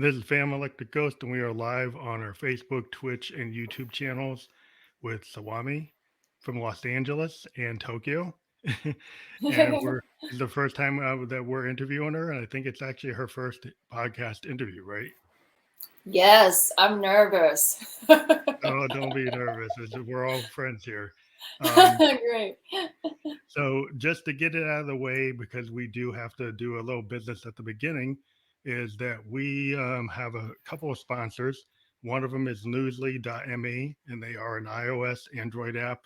This is Fam Electric Ghost, and we are live on our Facebook, Twitch, and YouTube channels with Sawami from Los Angeles and Tokyo. And we're this is the first time that we're interviewing her, and I think it's actually her first podcast interview, right? Yes, I'm nervous. Oh, don't be nervous. We're all friends here. Um, Great. so, just to get it out of the way, because we do have to do a little business at the beginning, is that we have a couple of sponsors. One of them is newsly.me, and they are an iOS Android app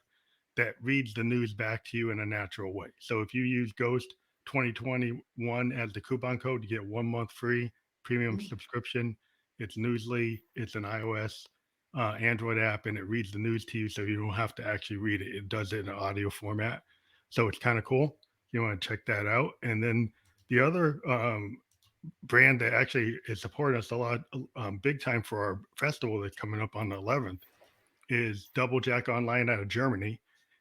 that reads the news back to you in a natural way. So if you use Ghost 2021 as the coupon code, you get 1 month free premium subscription. It's Newsly. It's an iOS Android app, and it reads the news to you, so you don't have to actually read it. It does it in an audio format, so it's kind of cool. You want to check that out. And then the other brand that actually is supporting us a lot, big time for our festival that's coming up on the 11th, is Double Jack Online out of Germany,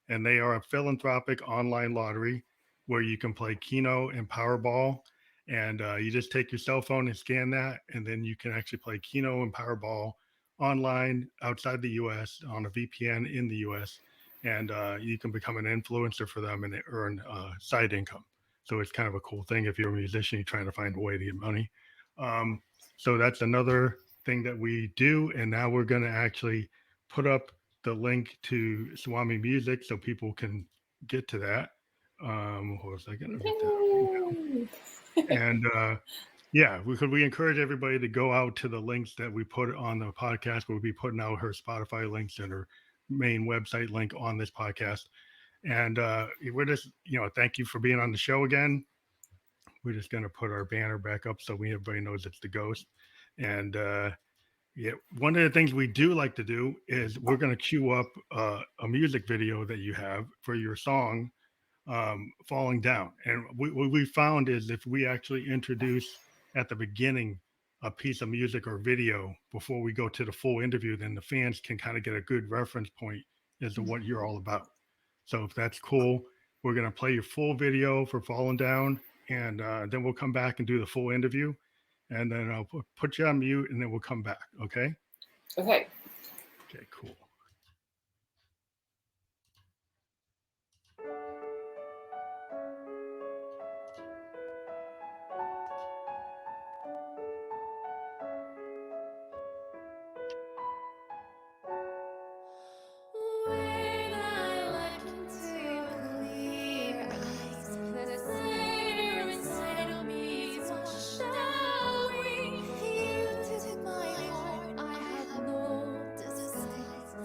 and they are a philanthropic online lottery where you can play Keno and Powerball, and you just take your cell phone and scan that, and then you can actually play Keno and Powerball online outside the U.S. on a VPN in the U.S. And you can become an influencer for them and earn side income. So it's kind of a cool thing if you're a musician, you're trying to find a way to get money. Um, so that's another thing that we do, and now we're going to actually put up the link to Swami Music so people can get to that. What was I going to get that right Yay. now? And yeah, we encourage everybody to go out to the links that we put on the podcast. We'll be putting out her Spotify links and her main website link on this podcast. And we're just, thank you for being on the show again. We're just going to put our banner back up so everybody knows it's the ghost. And yeah, one of the things we do like to do is we're going to queue up a music video that you have for your song, Falling Down. And what we found is if we actually introduce at the beginning a piece of music or video before we go to the full interview, then the fans can kind of get a good reference point as to what you're all about. So if that's cool, we're going to play your full video for Falling Down, and then we'll come back and do the full interview, and then I'll put you on mute, and then we'll come back. Okay. Okay. Okay, cool. When I look into your clear eyes, the sailor inside of me is washed away. You took my heart, I had no disguise.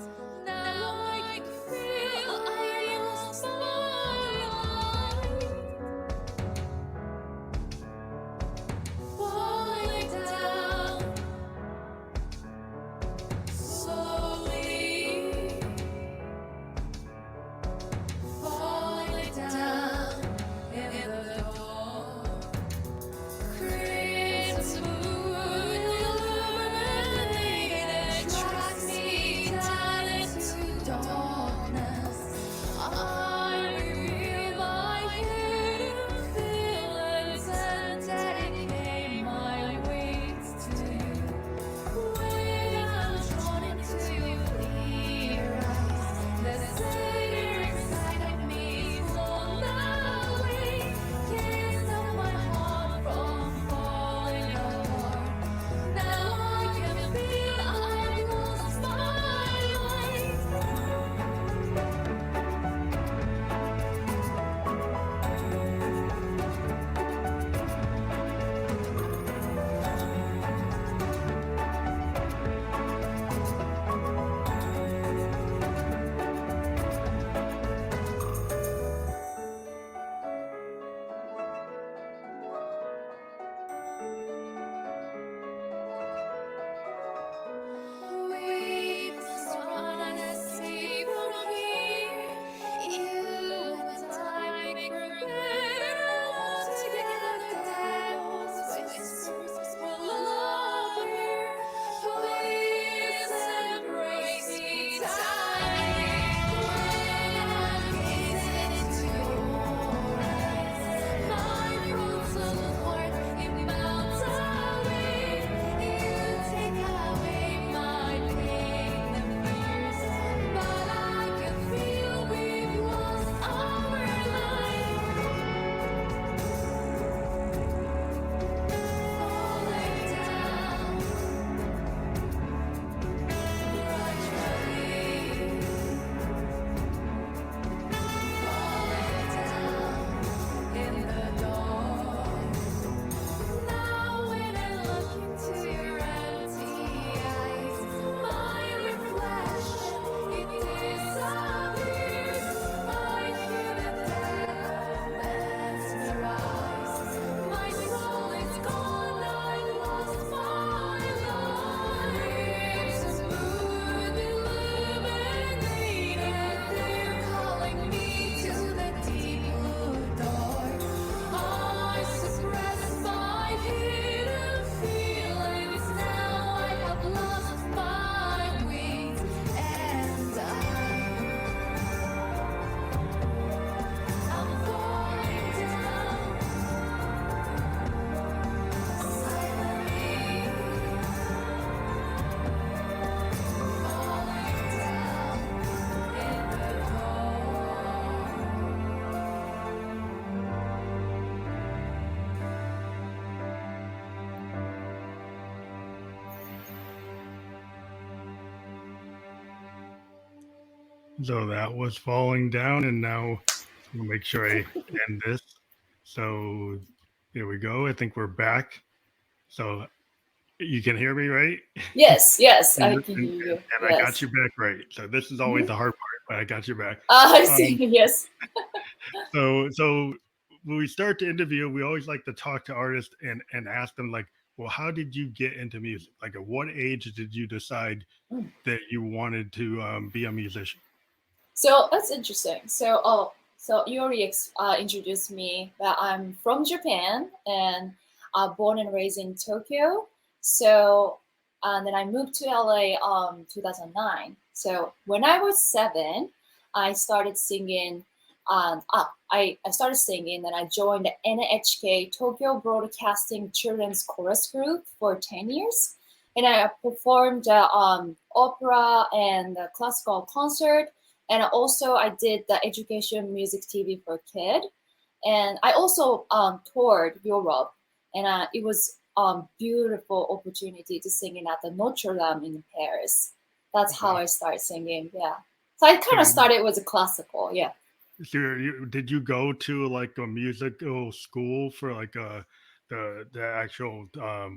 So that was falling down, and now we'll make sure I end this. So there we go. I think we're back. So you can hear me, right? Yes, yes, And, I and, can hear you. and I got Yes. you back right. So this is always Mhm. the hard part, but I got you back. I see. Um, Yes. so when we start the interview, we always like to talk to artists and ask them like, well, how did you get into music? Like, at what age did you decide Mm. that you wanted to be a musician? So that's interesting. So you already introduced me that I'm from Japan and born and raised in Tokyo. So and then I moved to LA 2009. So when I was 7, I started singing. I started singing, and I joined the NHK Tokyo Broadcasting Children's Chorus Group for 10 years. And I performed opera and classical concert, and also I did the education music TV for kid, and I also toured Europe, and it was beautiful opportunity to sing in at the Notre Dame in Paris. That's how Wow. I started singing. Yeah, so I So kind of started with the classical. Yeah. So did you go to like a musical school for like the actual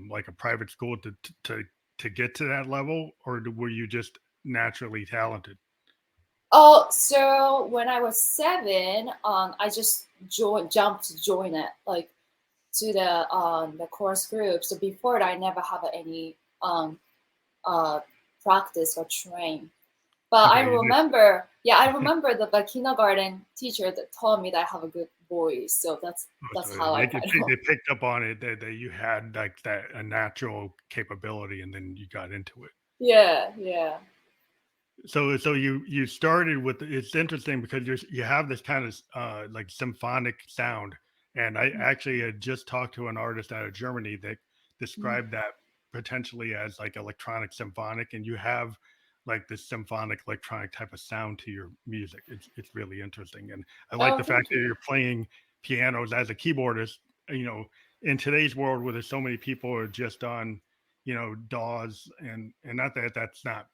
like a private school to get to that level, or were you just naturally talented? Oh, so when I was 7, I just jumped to join it, like to the chorus group. So before that, I never have any um uh practice or train. But I Okay, you just remember, yeah, I remember the kindergarten teacher that told me that I have a good voice. So so that's how I kind they of picked up on it that you had like that a natural capability, and then you got into it. yeah, yeah. So you started with it's interesting because you have this kind of like symphonic sound, and I actually had just talked to an artist out of Germany that Mhm. described that potentially as like electronic symphonic, and you have like this symphonic electronic type of sound to your music. It's really interesting, and I like Oh, the fact thank that you. you're playing pianos as a keyboardist. You know, in today's world where there's so many people who are just on DAWs, and not that that's not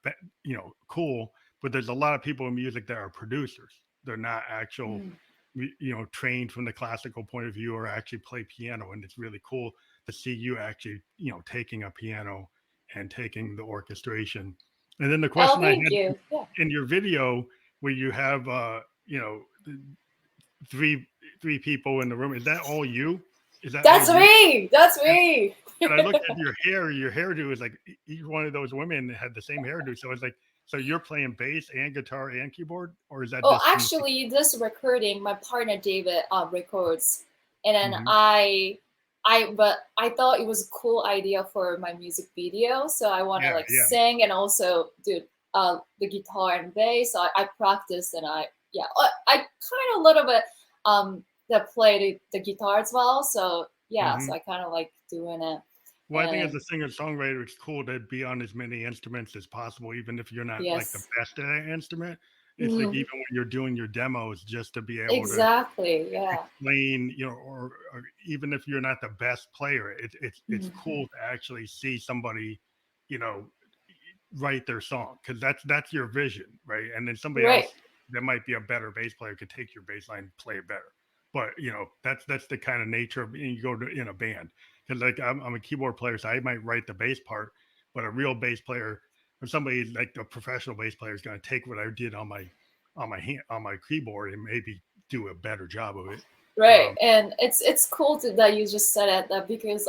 cool, but there's a lot of people in music that are producers. They're not actual Mm. trained from the classical point of view or actually play piano, and it's really cool to see you actually taking a piano and taking the orchestration. And then the Oh, question I thank had you. Yeah, in your video where you have three three people in the room, is that all you? Is that all that's you? me. That's me. And I looked at your hair. Your hairdo is like each one of those women had the same hairdo. So it's like, so you're playing bass and guitar and keyboard, or is that Oh, just you? actually, this recording, my partner David records, and then Mm-hmm. but I thought it was a cool idea for my music video, so I want to Yeah, like yeah. sing and also do the guitar and bass. So I practiced, and I kind of a little bit that play the guitar as well. So yeah, Mm-hmm. so I kind of like doing it, Well, I think as and a singer songwriter, it's cool to be on as many instruments as possible, even if you're not like the yes, best at an instrument. It's like Mhm. even when you're doing your demos, just to be able to Exactly, yeah. explain, or even if you're not the best player, it's Mhm. cool to actually see somebody, you know, write their song because that's your vision, right? And then somebody Right, else that might be a better bass player could take your bass line and play it better. But that's the kind of nature of you go to in a band because like I'm a keyboard player, so I might write the bass part, but a real bass player or somebody like a professional bass player is going to take what I did on my keyboard and maybe do a better job of it. right. Um, And it's cool that you just said it that because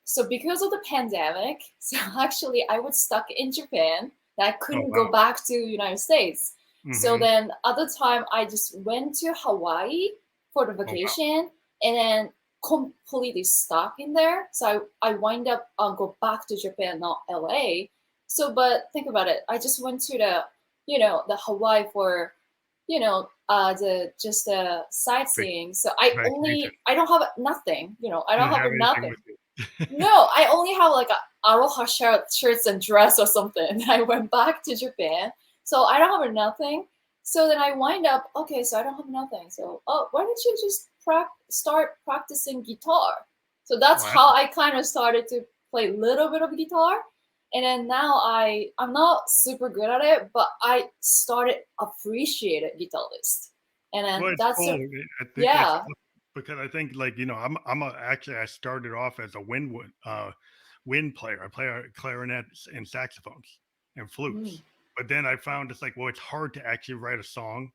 so because of the pandemic, so actually I was stuck in Japan. That I oh couldn't wow. go back to United States. So Hmm. then at the time I just went to Hawaii for the Oh wow. vacation, and then completely stuck in there. So I wind up go back to Japan, not LA. So but think about it. I just went to the Hawaii for the just the Vac- sightseeing. So Vacation. I don't have nothing. I You don't didn't have have anything nothing. with you. No, I only have like a aloha shirts and dress or something. I went back to Japan, so I don't have nothing. So then I wind up, okay, so I don't have nothing. So why don't you just start practicing guitar? So that's Well, how I kind of started to play a little bit of guitar, And then now I'm not super good at it, but I started appreciating guitarist. And Well, then it's that's cool. a I think it's yeah. cool because I think like actually I started off as a wind player. I play clarinets and saxophones and Mm, flutes. But then I found it's like, well, it's hard to actually write a song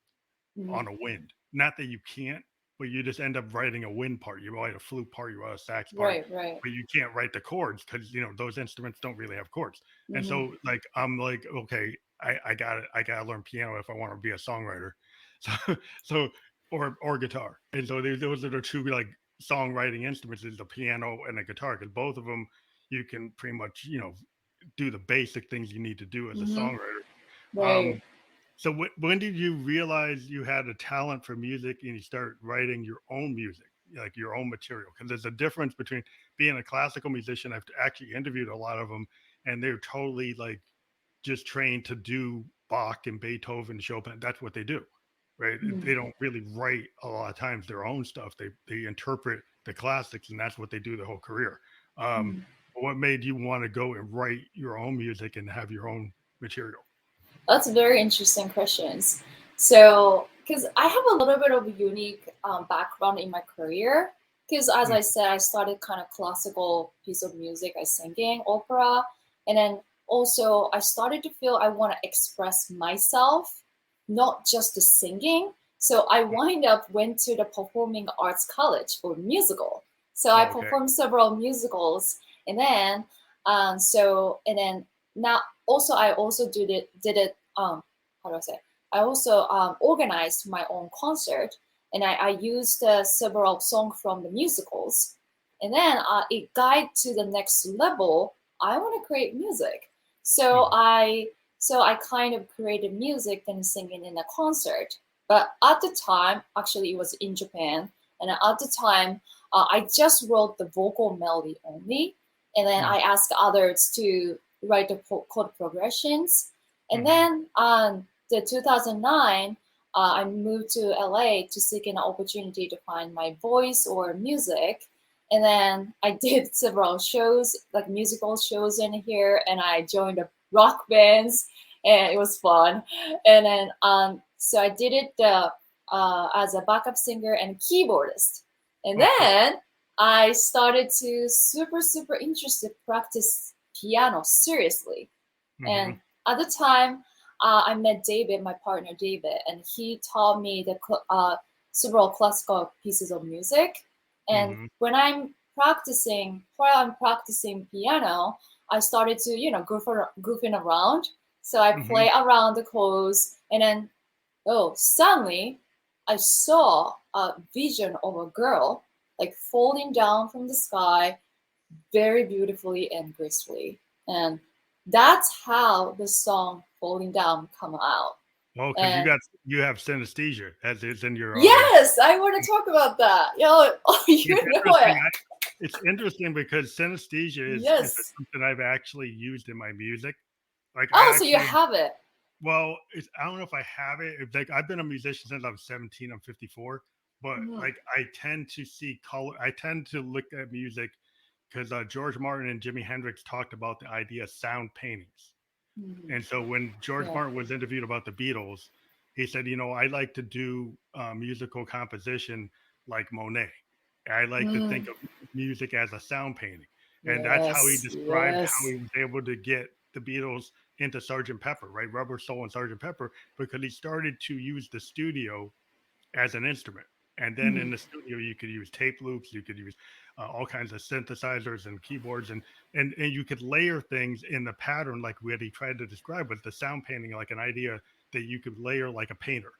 mm, on a wind. Not that you can't, but you just end up writing a wind part. You write a flute part, you write a sax part, right, right. but you can't write the chords because those instruments don't really have chords. And Hmm. so like I'm like, okay, I got it. I gotta learn piano if I want to be a songwriter. So so or guitar. And so those are the two like songwriting instruments is the piano and the guitar because both of them you can pretty much do the basic things you need to do as a Hmm. songwriter. Right. Um, so when did you realize you had a talent for music and you start writing your own music, like your own material? Because there's a difference between being a classical musician. I've actually interviewed a lot of them, and they're totally like just trained to do Bach and Beethoven, Chopin. That's what they do, right? Mm, They don't really write a lot of times their own stuff. They interpret the classics, and that's what they do their whole career. Um, mm. what made you want to go and write your own music and have your own material? That's very interesting questions. So, because I have a little bit of a unique background in my career, because as Mm, I said, I started kind of classical piece of music, I singing opera, and then also I started to feel I want to express myself, not just the singing. So I wind up went to the performing arts college for musical. So I okay. performed several musicals, and then and then now also I also did it how do I say, I also organized my own concert, and I used several songs from the musicals, and then it guide to the next level. I want to create music, so Mhm, I kind of created music and singing in a concert. But at the time, actually, it was in Japan, and at the time, I just wrote the vocal melody only, and then mhm, I asked others to write the chord progressions. And mhm. then the 2009, I moved to LA to seek an opportunity to find my voice or music. And then I did several shows, like musical shows in here, and I joined the rock bands, and it was fun. And then so I did it as a backup singer and keyboardist. And Oh, cool. then I started to super interested practice piano seriously. Mhm, And at the time, I met David, my partner David, and he taught me the several classical pieces of music. And mhm, while I'm practicing piano, I started to goofing around. So I mhm. play around the chords, and then suddenly I saw a vision of a girl like falling down from the sky very beautifully and gracefully. And that's how the song Falling Down come out. Well, because And you have synesthesia as is in your yes, I want to talk about that. Oh, you it's know interesting. it. It's interesting because synesthesia is Yes. something I've actually used in my music. Like I Oh, so you actually have it. well, it's I don't know if I have it. It's like I've been a musician since I was 17. I'm 54, but Mhm. like I tend to see color. I tend to look at music because George Martin and Jimi Hendrix talked about the idea of sound paintings. Mhm. And so when George Yeah. Martin was interviewed about the Beatles, he said, I like to do musical composition like Monet. I like to think Mm. of music as a sound painting. And that's how he Yes. described how Yes. he was able to get the Beatles into Sergeant Pepper, right? Rubber Soul and Sergeant Pepper, because he started to use the studio as an instrument. And then in Mhm. the studio, you could use tape loops, you could use all kinds of synthesizers and keyboards, and you could layer things in the pattern like what he tried to describe with the sound painting, like an idea that you could layer like a painter,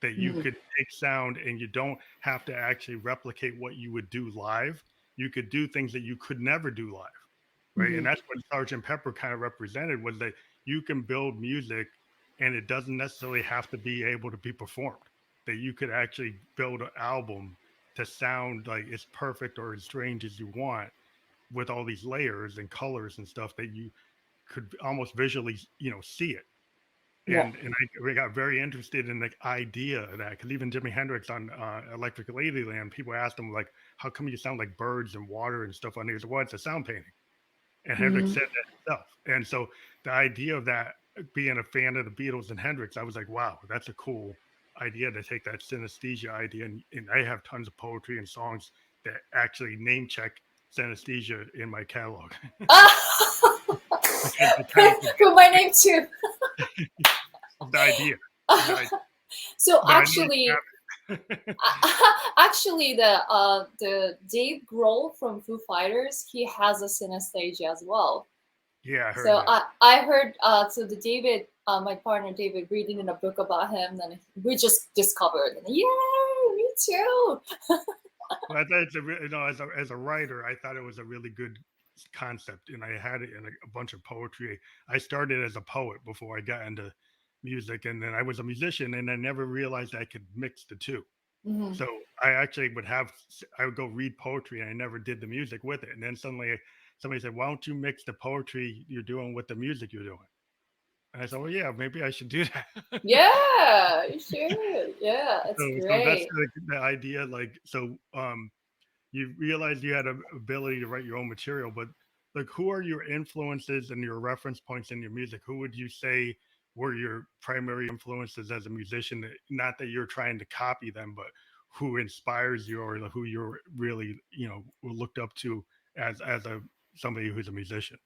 that you Mhm. could take sound and you don't have to actually replicate what you would do live. You could do things that you could never do live, right? And Mhm. that's what Sergeant Pepper kind of represented was that you can build music and it doesn't necessarily have to be able to be performed. That you could actually build an album to sound like it's perfect or as strange as you want with all these layers and colors and stuff that you could almost visually, see it. Yeah. We got very interested in the idea of that because even Jimi Hendrix on Electric Ladyland, people asked him like, "How come you sound like birds and water and stuff on here?" He said, "Well, it's a sound painting." And Hendrix Mhm. said that himself. And so the idea of that, being a fan of the Beatles and Hendrix, I was like, wow, that's a cool idea to take that synesthesia idea. And I have tons of poetry and songs that actually name check synesthesia in my catalog because it kind of Put my name too. of the idea. The idea. So But I know you actually, have it. actually, the Dave Grohl from Foo Fighters, he has a synesthesia as well. Yeah, I heard So that. I heard so the David, my partner David, reading in a book about him, and we just discovered, and yay, me too. Well, I thought it's as a writer, I thought it was a really good concept, and I had it in a bunch of poetry. I started as a poet before I got into music, and then I was a musician, and I never realized I could mix the two. Mhm. So I actually I would go read poetry, and I never did the music with it. And then suddenly somebody said, "Why don't you mix the poetry you're doing with the music you're doing?" And I said, "Well, yeah, maybe I should do that." Yeah, you should. Yeah, it's So that's great. the idea. Like, so you realized you had an ability to write your own material, but like, who are your influences and your reference points in your music? Who would you say were your primary influences as a musician? Not that you're trying to copy them, but who inspires you, or who you're really, looked up to as a somebody who's a musician.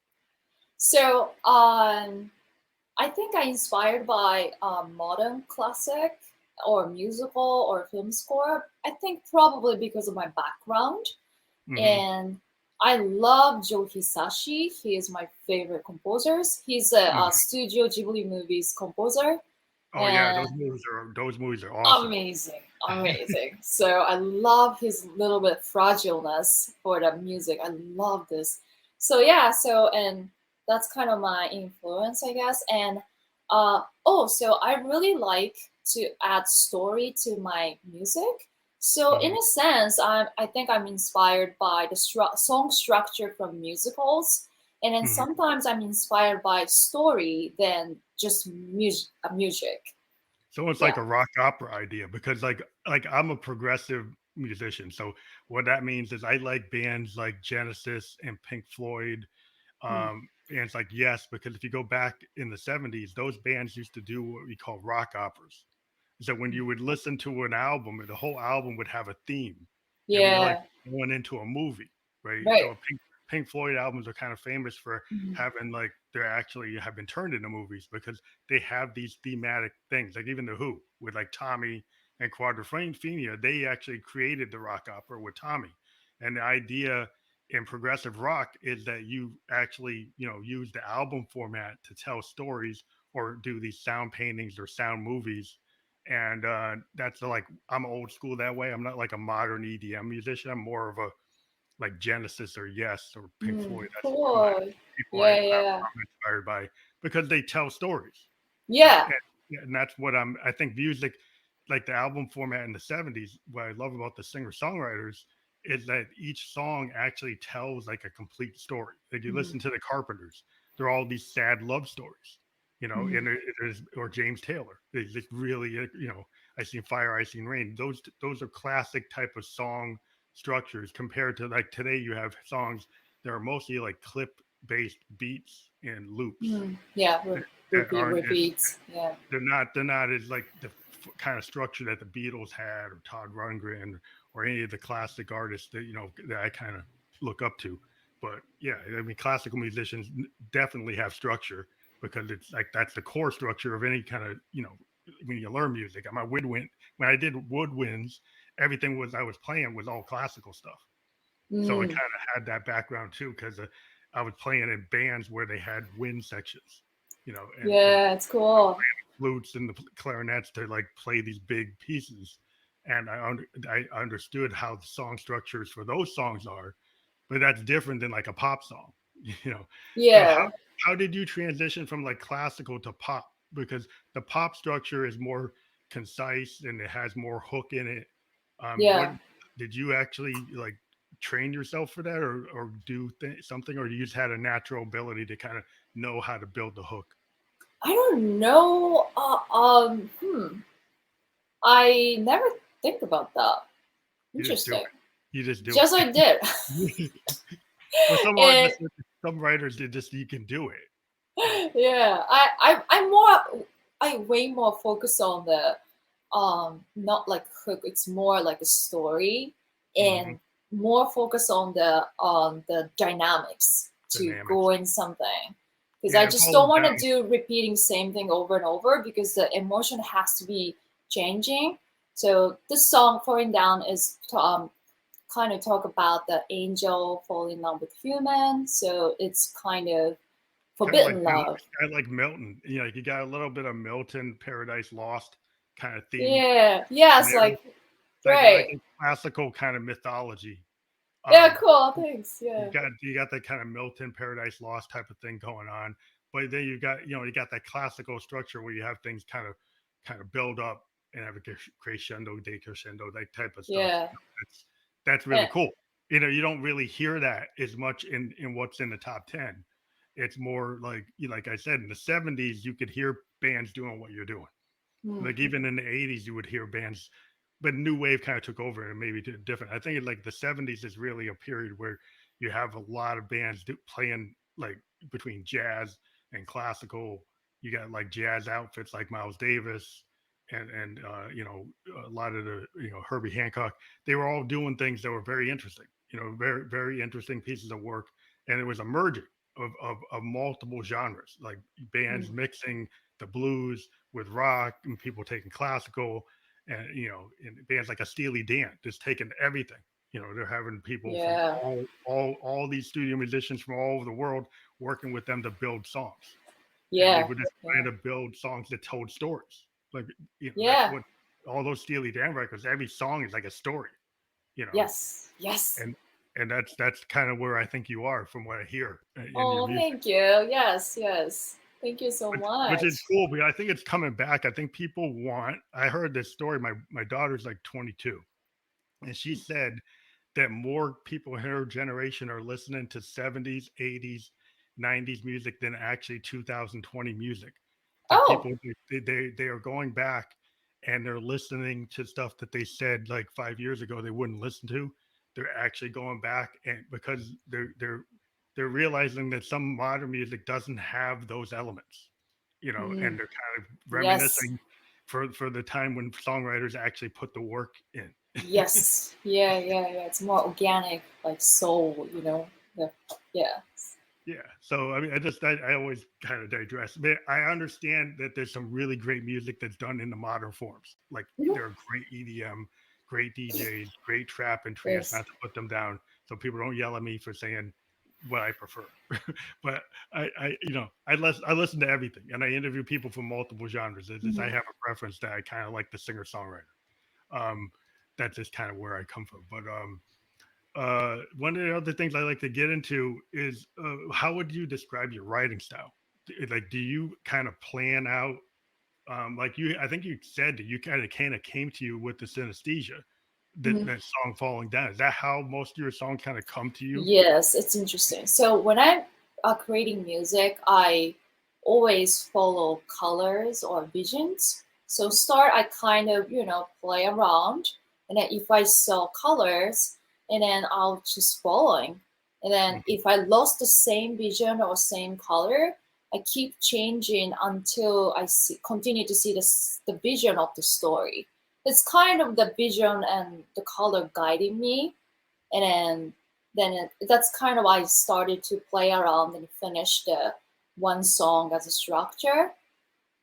So I think I inspired by modern classic or musical or film score. I think probably because of my background. Hmm. And I love Joe Hisashi. He is my favorite composer. He's a Hmm. Studio Ghibli movies composer, Oh yeah, and those movies are awesome. amazing, amazing. So I love his little bit fragileness for the music. I love this. So yeah, and that's kind of my influence, I guess. And so I really like to add story to my music. So in Hmm. a sense, I think I'm inspired by the song structure from musicals, and then Hmm. sometimes I'm inspired by story than just music. So it's Yeah. like a rock opera idea, because like I'm a progressive musician. So what that means is I like bands like Genesis and Pink Floyd. Mm. Bands like Yes, because if you go back in the 70s, those bands used to do what we call rock operas. So when you would listen to an album, the whole album would have a theme. It would be like Yeah. going into a movie, right? Right. Pink Floyd albums are kind of famous for Mhm. having, like, they actually have been turned into movies because they have these thematic things. Like even the Who with like Tommy and Quadrophenia, they actually created the rock opera with Tommy. And the idea in progressive rock is that you actually, use the album format to tell stories or do these sound paintings or sound movies. And that's like, I'm old school that way. I'm not like a modern EDM musician. I'm more of a, like, Genesis or Yes or Pink Floyd. That's my Cool. people Yeah, yeah. I'm inspired by, because they tell stories. Yeah. And that's what I think music, like the album format in the 70s, what I love about the singer songwriters is that each song actually tells like a complete story. Like you Mhm. listen to the Carpenters, they're all these sad love stories, and Mhm. there's, or James Taylor. It's just really, I Seen Fire, I Seen Rain. Those are classic type of song structures, compared to like today you have songs that are mostly like clip based beats and loops Yeah. that Repeat, aren't as, repeats. Yeah. they're not as like the kind of structure that the Beatles had, or Todd Rundgren, or any of the classic artists that that I kind of look up to. But yeah, I mean, classical musicians definitely have structure, because it's like that's the core structure of any kind of, when you learn music. My woodwind When I did woodwinds, everything was I was playing was all classical stuff. So I Mm. kind of had that background too, because I was playing in bands where they had wind sections, and Yeah, it's cool. flutes and the clarinets to like play these big pieces. And I understood how the song structures for those songs are, but that's different than like a pop song, you know. So Yeah. how did you transition from like classical to pop? Because the pop structure is more concise and it has more hook in it. What Yeah. did you actually like train yourself for that, or do something, or you just had a natural ability to kind of know how to build the hook? I don't know. I never think about that. You just do Interesting. it. You just do Just I it. did. For some And artists, some writers they just you can do it. Yeah, I'm more, I way more focused on the not like hook. It's more like a story, Hmm. and more focus on the dynamics to go Dynamics. in something. Because I Yeah, it just don't falls want to down. do repeating same thing over and over because the emotion has to be changing. So this song "Falling Down" is kind of talk about the angel falling in love with human. So it's kind of forbidden love. Kind of like Milton. You know, like you got a little bit of Milton, Paradise Lost kind of theme Yeah. in Yes. there. Like Like great. a classical kind of mythology. Yeah. Um, Cool. Thanks. Yeah. you got that kind of Milton, Paradise Lost type of thing going on, but then you got that classical structure where you have things kind of build up and have a crescendo, decrescendo, that type of stuff. Yeah. That's that's really And cool. You know, you don't really hear that as much in what's in the top 10. It's more like like I said in the 70s you could hear bands doing what you're doing. mm, Like even in the 80s you would hear bands, but new wave kind of took over and maybe did different. I think like the 70s is really a period where you have a lot of bands playing like between jazz and classical. You got like jazz outfits like Miles Davis and you know, a lot of the, you know, Herbie Hancock. They were all doing things that were very interesting, you know, very interesting pieces of work. And it was a merging of multiple genres, like bands mm, mixing the blues with rock and people taking classical, and you know, in bands like a Steely Dan just taking everything. You know, they're having people from yeah. all these studio musicians from all over the world working with them to build songs, and they Yeah. were just trying Yeah. to build songs that told stories. Like, you know, that's Yeah. what all those Steely Dan records. Every song is like a story. You know, Yes. Yes. and that's kind of where I think you are from what I hear in your Oh, music. thank you. Yes. Yes. Thank you so Which is much. cool, but I think it's coming back. I think people want. I heard this story. My daughter's like 22, and she said that more people in her generation are listening to 70s, 80s, 90s music than actually 2020 music. That Oh. people they are going back and they're listening to stuff that they said like 5 years ago they wouldn't listen to. They're actually going back and because they're realizing that some modern music doesn't have those elements, you know, and Mm, they're kind of yes. reminiscing for the time when songwriters actually put the work in. Yes. Yeah. Yeah. Yeah. It's more organic, like soul. You know. Yeah. Yeah. Yeah. So I mean, I always kind of digress. But I understand that there's some really great music that's done in the modern forms. Like Mhm. there are great EDM, great DJs, great trap and trance. Yes. Not to put them down, so people don't yell at me for saying what I prefer. But you know, I listen to everything, and I interview people from multiple genres. It's just I Mhm. have a preference that I kind of like the singer songwriter. Um, that's just kind of where I come from. But one of the other things I like to get into is how would you describe your writing style? Like, do you kind of plan out? Like you, I think you said that you kind of came to you with the synesthesia, Mhm. that song falling down. Is that how most of your songs kind of come to you? Yes, it's interesting. So when I'm creating music, I always follow colors or visions. So start, I kind of play around, and then if I saw colors, and then I'll just following, and then Mhm. if I lost the same vision or same color, I keep changing until I continue to see the vision of the story. It's kind of the vision and the color guiding me, and that's kind of why I started to play around and finish the one song as a structure.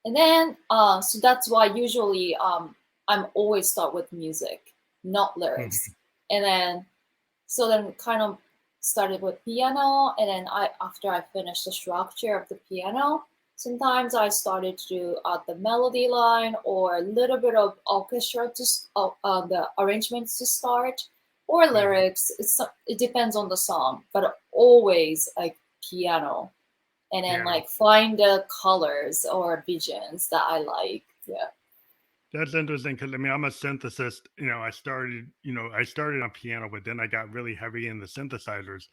And then so that's why usually I'm always start with music, not lyrics. Mhm. And then so then kind of started with piano, and then I after I finished the structure of the piano, sometimes I started to do the melody line or a little bit of orchestra to the arrangements to start, or Mhm. lyrics. It depends on the song, but always like piano, and then Piano. like find the colors or visions that I like. Yeah. That's interesting because I mean I'm a synthesist. You know, I started on piano, but then I got really heavy in the synthesizers,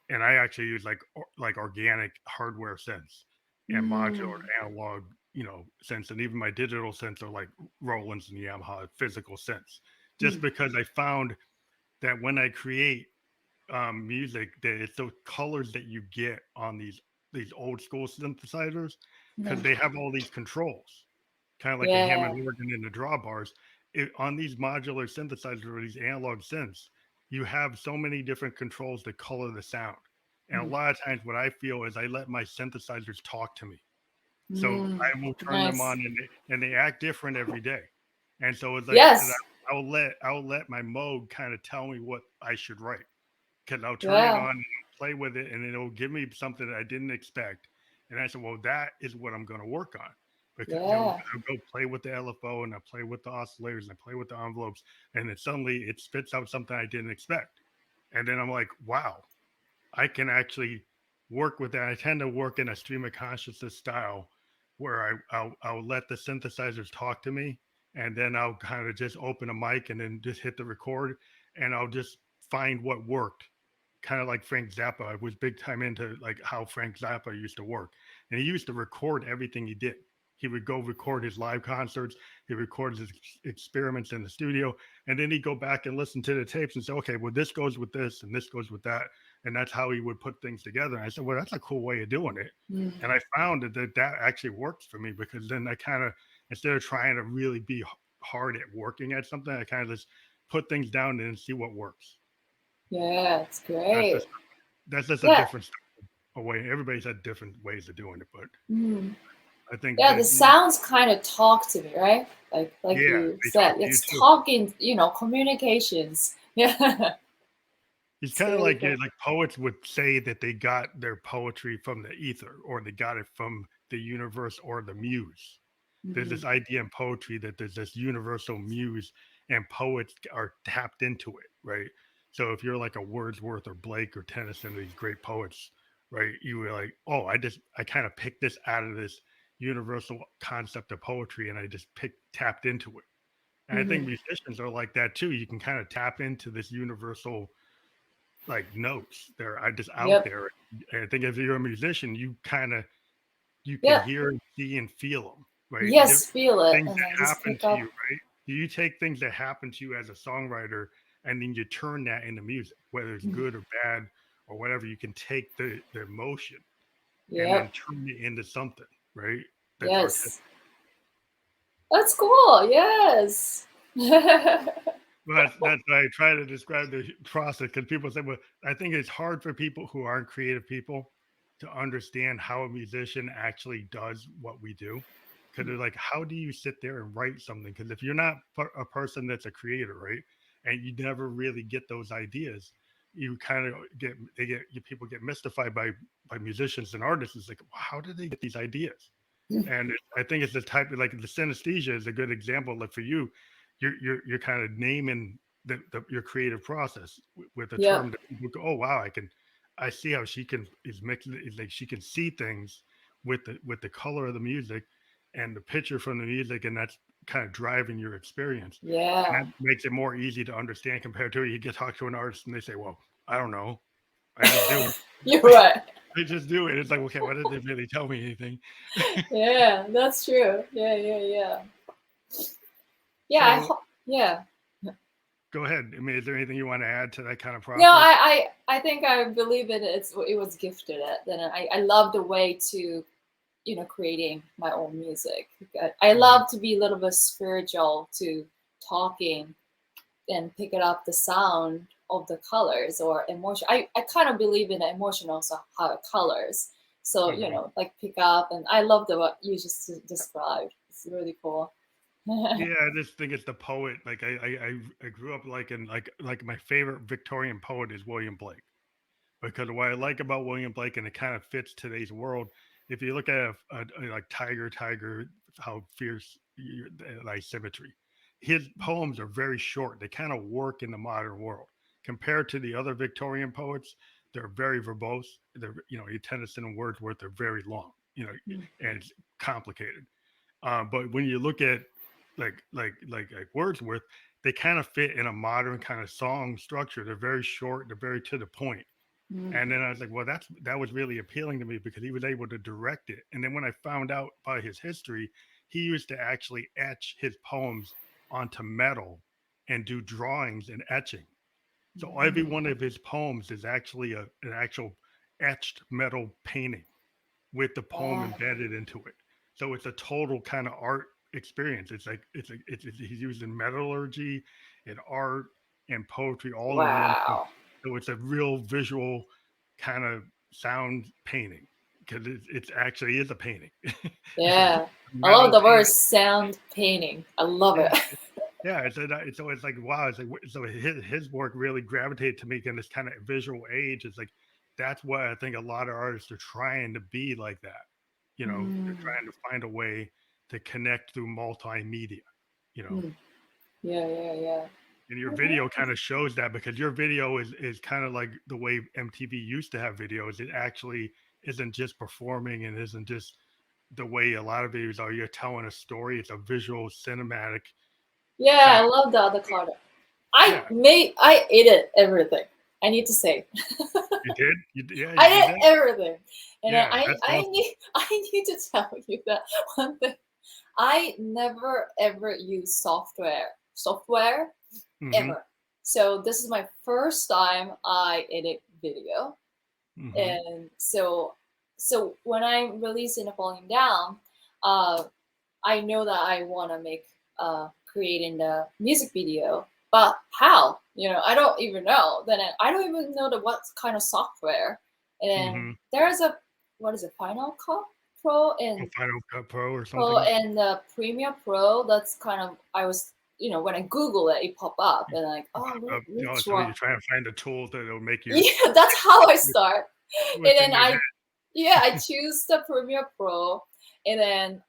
and I actually use like organic hardware synths and modular Mm, analog, you know, synths, and even my digital synths are like Roland's and Yamaha physical synths. Just mm, because I found that when I create, music that it's those colors that you get on these old school synthesizers because Mhm. they have all these controls, kind of like a Hammond Yeah. organ in the drawbars. On these modular synthesizers or these analog synths, you have so many different controls to color the sound. And a Mm. lot of times, what I feel is I let my synthesizers talk to me. So Mm. I will turn them Nice. on, and they act different every day. And so it's like Yes. I'll let my mode kind of tell me what I should write because I'll turn it Yeah. on and play with it, and it'll give me something that I didn't expect. And I said, well, that is what I'm going to work on. Because Yeah. I'll go play with the LFO and I play with the oscillators and I play with the envelopes, and then suddenly it spits out something I didn't expect. And then I'm like, wow, I can actually work with that. I tend to work in a stream of consciousness style where I'll let the synthesizers talk to me, and then I'll kind of just open a mic and then just hit the record, and I'll just find what worked. Kind of like Frank Zappa. I was big time into like how Frank Zappa used to work, and he used to record everything he did. He would go record his live concerts. He records his experiments in the studio, and then he'd go back and listen to the tapes and say, "Okay, well, this goes with this, and this goes with that." And that's how he would put things together. And I said, well, that's a cool way of doing it. Mm. And I found that actually works for me because then I kind of, instead of trying to really be hard at working at something, I kind of just put things down and see what works. Yeah. It's That's great. just that's just a Yeah. different way. Everybody's had different ways of doing it, but Mm. I think Yeah. that The sounds kind of talk to me, right? Like yeah, you they said, talk to you it's too. talking. Communications. Yeah. It's It's kind of really like cool. like poets would say that they got their poetry from the ether or they got it from the universe or the muse. There's Mhm. this idea in poetry that there's this universal muse and poets are tapped into it, right? So if you're like a Wordsworth or Blake or Tennyson, these great poets, right? You were like, oh, I kind of picked this out of this universal concept of poetry and I just tapped into it. And I think Mhm. musicians are like that too. You can kind of tap into this universal like notes. They're just out Yep. there. And I think if you're a musician, you can Yep. hear and see and feel them, right? Yes. Feel it, Things and then that just happen pick to you, up. right? Do you take things that happen to you as a songwriter and then you turn that into music, whether it's Mm. good or bad or whatever? You can take the emotion and then Yep. turn it into something, right? That's artistic. Yes. That's cool. Yes. Well, that's what I try to describe the process because people say, well, I think it's hard for people who aren't creative people to understand how a musician actually does what we do. Because they're like, how do you sit there and write something? Because if you're not a person that's a creator, right, and you never really get those ideas, you kind of people get mystified by musicians and artists. It's like, well, how did they get these ideas? And I think it's the type of like the synesthesia is a good example. Like for you, you're kind of naming your creative process with a Yep. term that people go, oh wow, I see how she can is mixing it like she can see things with the color of the music and the picture from the music, and that's kind of driving your experience. And Yeah. that makes it more easy to understand compared to you get talk to an artist and they say, well, I don't know. I just do it. You're right. They just do it. It's like, okay, why did they really tell me anything? Yeah, that's true. Yeah, yeah, yeah. Yeah, So yeah. go ahead. I mean, is there anything you want to add to that kind of No, process? I think I believe it was gifted it. Then I love the way to creating my own music. I Mhm. love to be a little bit spiritual to talking and pick it up the sound of the colors or emotion. I kind of believe in the emotional colors. So, Mhm. like pick up, and I love the what you just described. It's really cool. Yeah, I just think it's the poet. Like I grew up like in like my favorite Victorian poet is William Blake because what I like about William Blake and it kind of fits today's world. If you look at like Tiger, how fierce like symmetry. His poems are very short. They kind of work in the modern world compared to the other Victorian poets. They're very verbose. They're Tennyson and Wordsworth. They're very long. And it's complicated. But when you look at like Wordsworth, they kind of fit in a modern kind of song structure. They're very short. They're very to the point. Mm. And then I was like, well, that was really appealing to me because he was able to direct it. And then when I found out by his history, he used to actually etch his poems onto metal and do drawings and etching. So every one of his poems is actually an actual etched metal painting with the poem Wow. embedded into it. So it's a total kind of art experience. It's like he's using metallurgy and art and poetry all in one piece. Wow. So it's a real visual kind of sound painting because it's actually is a painting. It's a Yeah. I love metal the word painting. sound painting. I love Yeah, it. yeah. So it's like wow. It's like so his work really gravitated to me in this kind of visual age. It's like that's what I think a lot of artists are trying to be like that. They're Mm, trying to find a way to connect through multimedia. You know, mm. Yeah, yeah, yeah. and your Okay. video kind of shows that because your video is kind of like the way MTV used to have videos. It actually isn't just performing and isn't just the way a lot of videos are. You're telling a story. It's a visual cinematic Yeah, sound. I love the avocado. Yeah, I ate it everything. I need to say. you did. Yeah, you I did did that. everything. And then Yeah, that's I awesome. need I need to tell you that one thing. I never ever use software Hmm. ever. So this is my first time I edit video. Hmm. And so when I'm releasing a Falling Down, uh, I know that I want to make creating the music video, but how? I don't even know. Then I don't even know what kind of software. And Hmm. there's a what is it, Final Cut Pro and Final Cut Pro or Pro something. and Premiere Pro. That's kind of I was when I Google it, it pop up and like which So one? you're trying to find a tool that'll make you Yeah, that's how I start. And what's in then your head. I choose the Premiere Pro, and then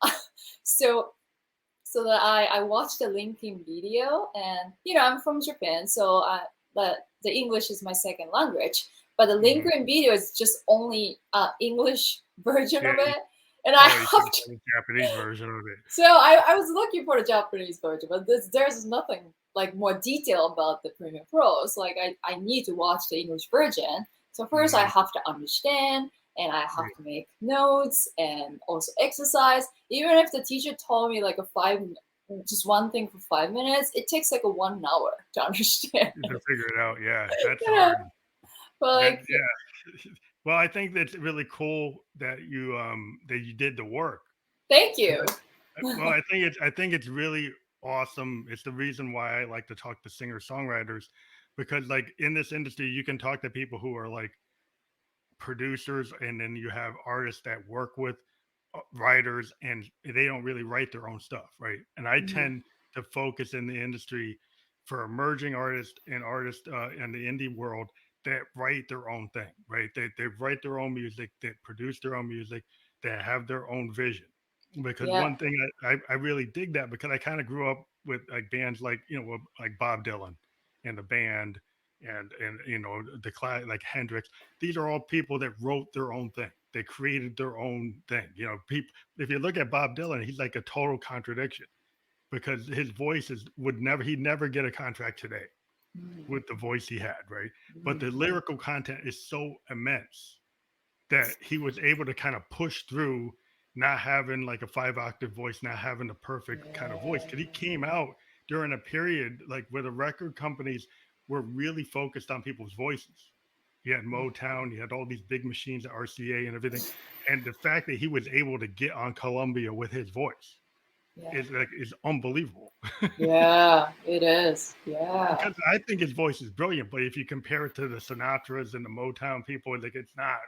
so that I watched the linking video, and I'm from Japan, so the English is my second language, but the Hmm. linking video is just only English version Yeah. of it, and I You should have have to. seen the Japanese version of it. So I was looking for the Japanese version, but there's nothing like more detail about the Premiere Pro. So like I need to watch the English version. So first I Hmm. have to understand and I have to make notes and also exercise. Even if the teacher told me like just one thing for 5 minutes, it takes like a 1 hour to understand To it. figure it out. Yeah, that's Yeah. hard. But That like yeah. Well, I think that's really cool that you did the work. thank 'Cause you. well, I think it's really awesome. It's the reason why I like to talk to singer-songwriters because like in this industry, you can talk to people who are like producers and then you have artists that work with writers and they don't really write their own stuff, right? And I Mhm. tend to focus in the industry for emerging artists and artists in the indie world that write their own thing, right? They write their own music, that produce their own music, that have their own vision. Because Yeah. one thing I really dig that because I kind of grew up with like bands like like Bob Dylan and the band and the class like Hendrix. These are all people that wrote their own thing. They created their own thing. People. If you look at Bob Dylan, he's like a total contradiction because his voice would never he'd never get a contract today Mhm. with the voice he had, right? But Mhm. the lyrical content is so immense that he was able to kind of push through not having like a 5 octave voice, not having the perfect kind of voice. Cause he came out during a period like where the record companies were really focused on people's voices. You had Motown, you had all these big machines at RCA and everything. And the fact that he was able to get on Columbia with his voice Yeah. is unbelievable. Yeah, it is. Yeah. Because I think his voice is brilliant, but if you compare it to the Sinatras and the Motown people, like it's not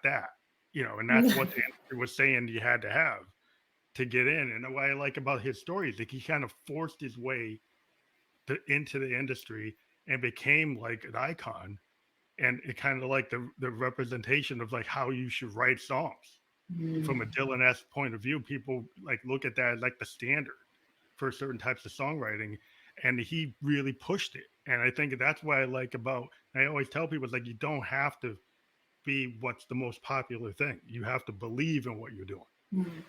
that, and that's what the industry was saying you had to have to get in. And what I like about his stories, like he kind of forced his way into the industry and became like an icon. And it kind of like the representation of like how you should write songs from a Mm. Dylan-esque point of view. People like look at that as like the standard for certain types of songwriting. And he really pushed it. And I think that's what I like about, I always tell people, it's like you don't have to be what's the most popular thing. You have to believe in what you're doing, Mm.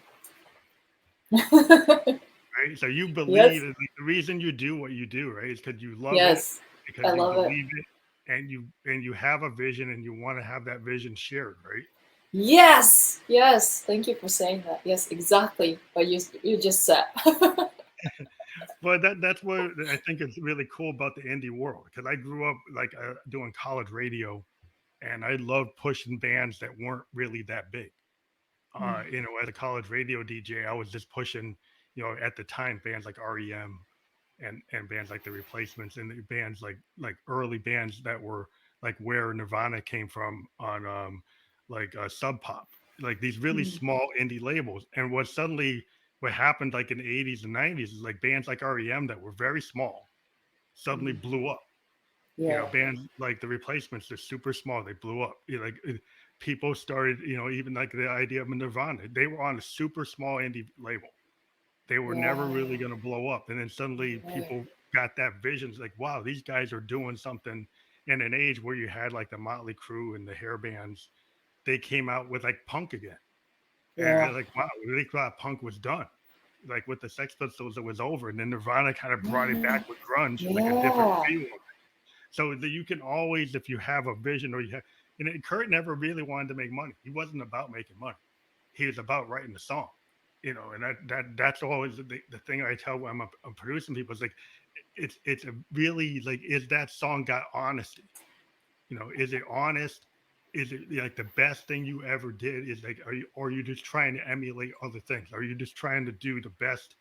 right? So you believe Yes, like, the reason you do what you do, right, is because you love it, yes, I because you love it. believe it, and you have a vision, and you want to have that vision shared, right? Yes, yes. Thank you for saying that. Yes, exactly what you just said. Well, that's what I think is really cool about the indie world because I grew up like doing college radio, and I loved pushing bands that weren't really that big. Mm. As a college radio DJ, I was just pushing, at the time bands like REM and bands like the Replacements and the bands like early bands that were like where Nirvana came from on Sub Pop, like these really Mm. small indie labels. And what happened like in the 80s and 90s is like bands like REM that were very small suddenly Mm. blew up. Yeah. Bands like the Replacements, they're super small, they blew up. People started, even like the idea of Nirvana, they were on a super small indie label. They were never Yeah. really going to blow up. And then suddenly Right. people got that vision. It's like, wow, these guys are doing something in an age where you had like the Motley Crue and the hair bands. They came out with like punk again. And Yeah. like, wow, we really thought punk was done. Like with the Sex Pistols, it was over. And then Nirvana kind of brought it back with grunge, like a different Yeah. feel. So that you can always, if you have a vision or Kurt never really wanted to make money. He wasn't about making money. He was about writing the song, and that's always the thing I tell when I'm producing people is like, it's a really like, is that song got honesty? Is it honest? Is it like the best thing you ever did? Is like, are you just trying to emulate other things? Are you just trying to do the best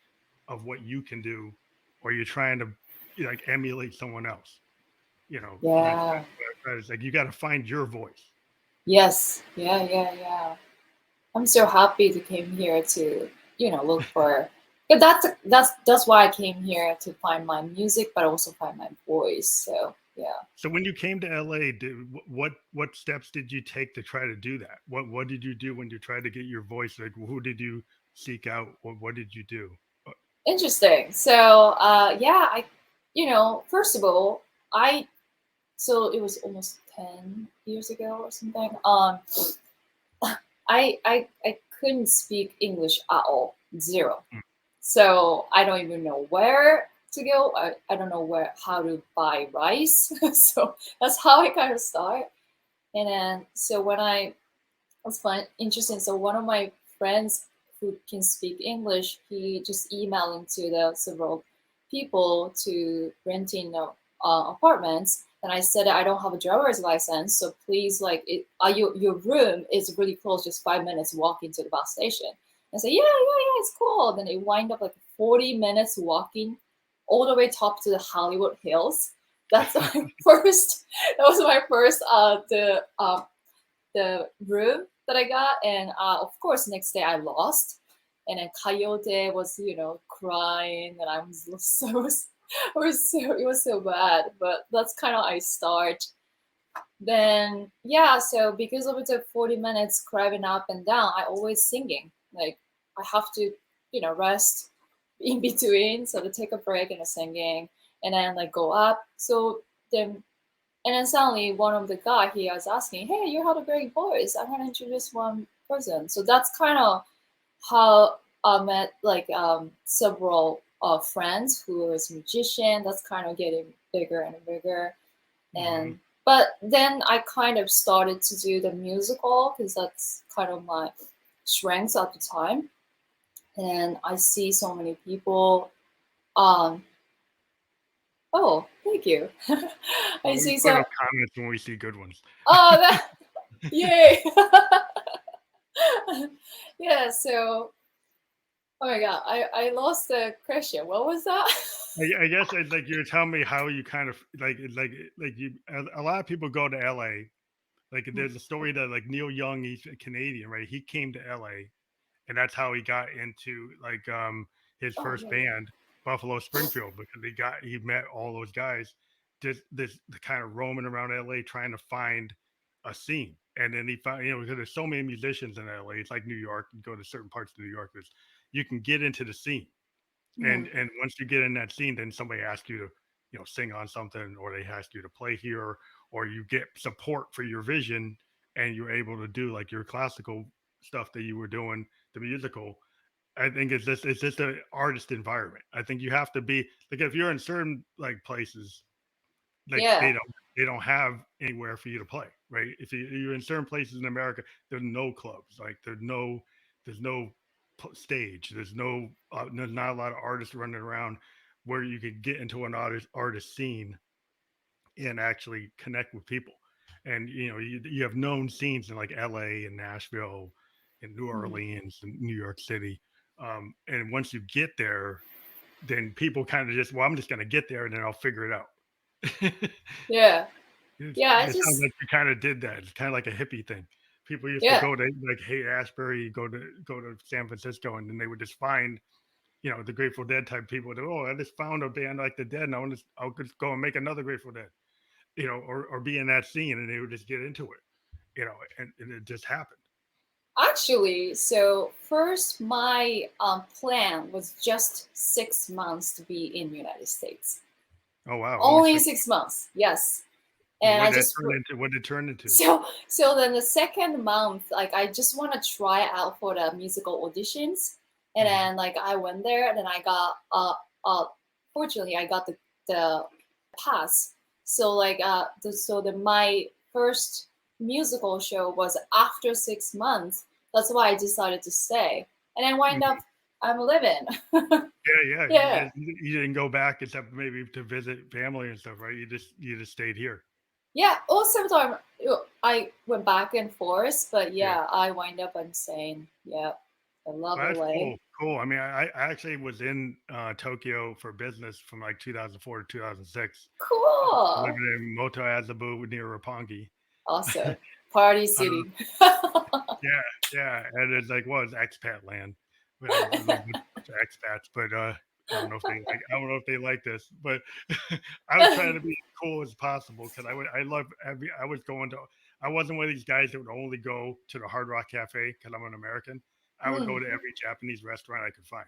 of what you can do? Or are you trying to like emulate someone else? Yeah. It's like you got to find your voice. Yes. Yeah. Yeah. Yeah. I'm so happy to came here to look for. But that's why I came here to find my music, but also find my voice. So yeah. So when you came to LA, what steps did you take to try to do that? What did you do when you tried to get your voice? Like, who did you seek out? What did you do? Interesting. So yeah, first of all, I so it was almost 10 years ago or something. I couldn't speak English at all, zero. Mm. So I don't even know where to go. I don't know how to buy rice. So that's how I kind of start. And then so when I was fun interesting. So one of my friends who can speak English, he just emailed into the several people to renting apartments. And I said I don't have a driver's license, so please, like, your room is really close, just 5 minutes walking to the bus station. And I said, yeah, yeah, yeah, it's cool. Then it wind up like 40 minutes walking all the way top to the Hollywood Hills. That's my first. That was my first. The room that I got, and of course, next day I lost. And then Coyote was, crying, and I was so it was so bad, but that's kind of I start. Then yeah, so because of the 40 minutes driving up and down, I always singing. Like I have to, rest in between, so to take a break and a singing, and then like go up. So then and then suddenly one of the guy he was asking, "Hey, you have a great voice. I'm gonna introduce one person." So that's kind of how I met like several friends who was musician. That's kind of getting bigger and bigger. Mm-hmm. And but then I kind of started to do the musical because that's kind of my strengths at the time. And I see so many people. Um, oh, thank you. I We see put so. up comments when we see good ones. Oh, yay! Yeah. So, oh my god, I lost the question. What was that? I guess it's like you're telling me how you kind of like you. A lot of people go to LA. Like there's a story that like Neil Young, he's a Canadian, right? He came to LA, and that's how he got into like his Oh first yeah, yeah. band, Buffalo Springfield, because he met all those guys just this the kind of roaming around LA trying to find a scene. And then he found, because there's so many musicians in LA, it's like New York. You go to certain parts of New York, you can get into the scene. Mm, And once you get in that scene, then somebody asks you to, sing on something, or they ask you to play here, or you get support for your vision, and you're able to do like your classical stuff that you were doing, the musical. I think it's just an artist environment. I think you have to be like, if you're in certain like places, like yeah. they don't have anywhere for you to play, right? If you're in certain places in America, there's no clubs, like there's no stage, there's not a lot of artists running around. where you could get into an artist scene and actually connect with people. And you have known scenes in like LA and Nashville and New Mm. Orleans and New York City. And once you get there, then people kind of just, well, I'm just going to get there and then I'll figure it out. Yeah. Yeah, I It sounds just like you kind of did that. It's kind of like a hippie thing. People used to yeah. go to like Haight Ashbury, go to San Francisco, and then they would just find, the Grateful Dead type people. That, oh, I just found a band like the Dead, and I'll just go and make another Grateful Dead, or be in that scene, and they would just get into it, and it just happened. Actually, so first my plan was just 6 months to be in United States. Oh wow, Only 6 months, yes. And I just what did it turn into? so then the second month, like I just want to try out for the musical auditions, and then like I went there, and then I got fortunately I got the pass. So like my first musical show was after 6 months. That's why I decided to stay, and then wind up I'm living. Yeah. Yeah. You didn't go back except maybe to visit family and stuff, right? You just stayed here. Yeah, or sometimes I went back and forth, but yeah, I wind up and saying, yeah, I love Well, that's LA. cool. I mean, I actually was in Tokyo for business from like 2004 to 2006, Cool. living in Moto Azabu near Roppongi. Awesome. Party city. Yeah, and it's like, well, it's expat land. We have a little bit of expats, but I don't know if they like this, but I was trying to be as cool as possible because I wasn't one of these guys that would only go to the Hard Rock Cafe because I'm an American. I would go to every Japanese restaurant I could find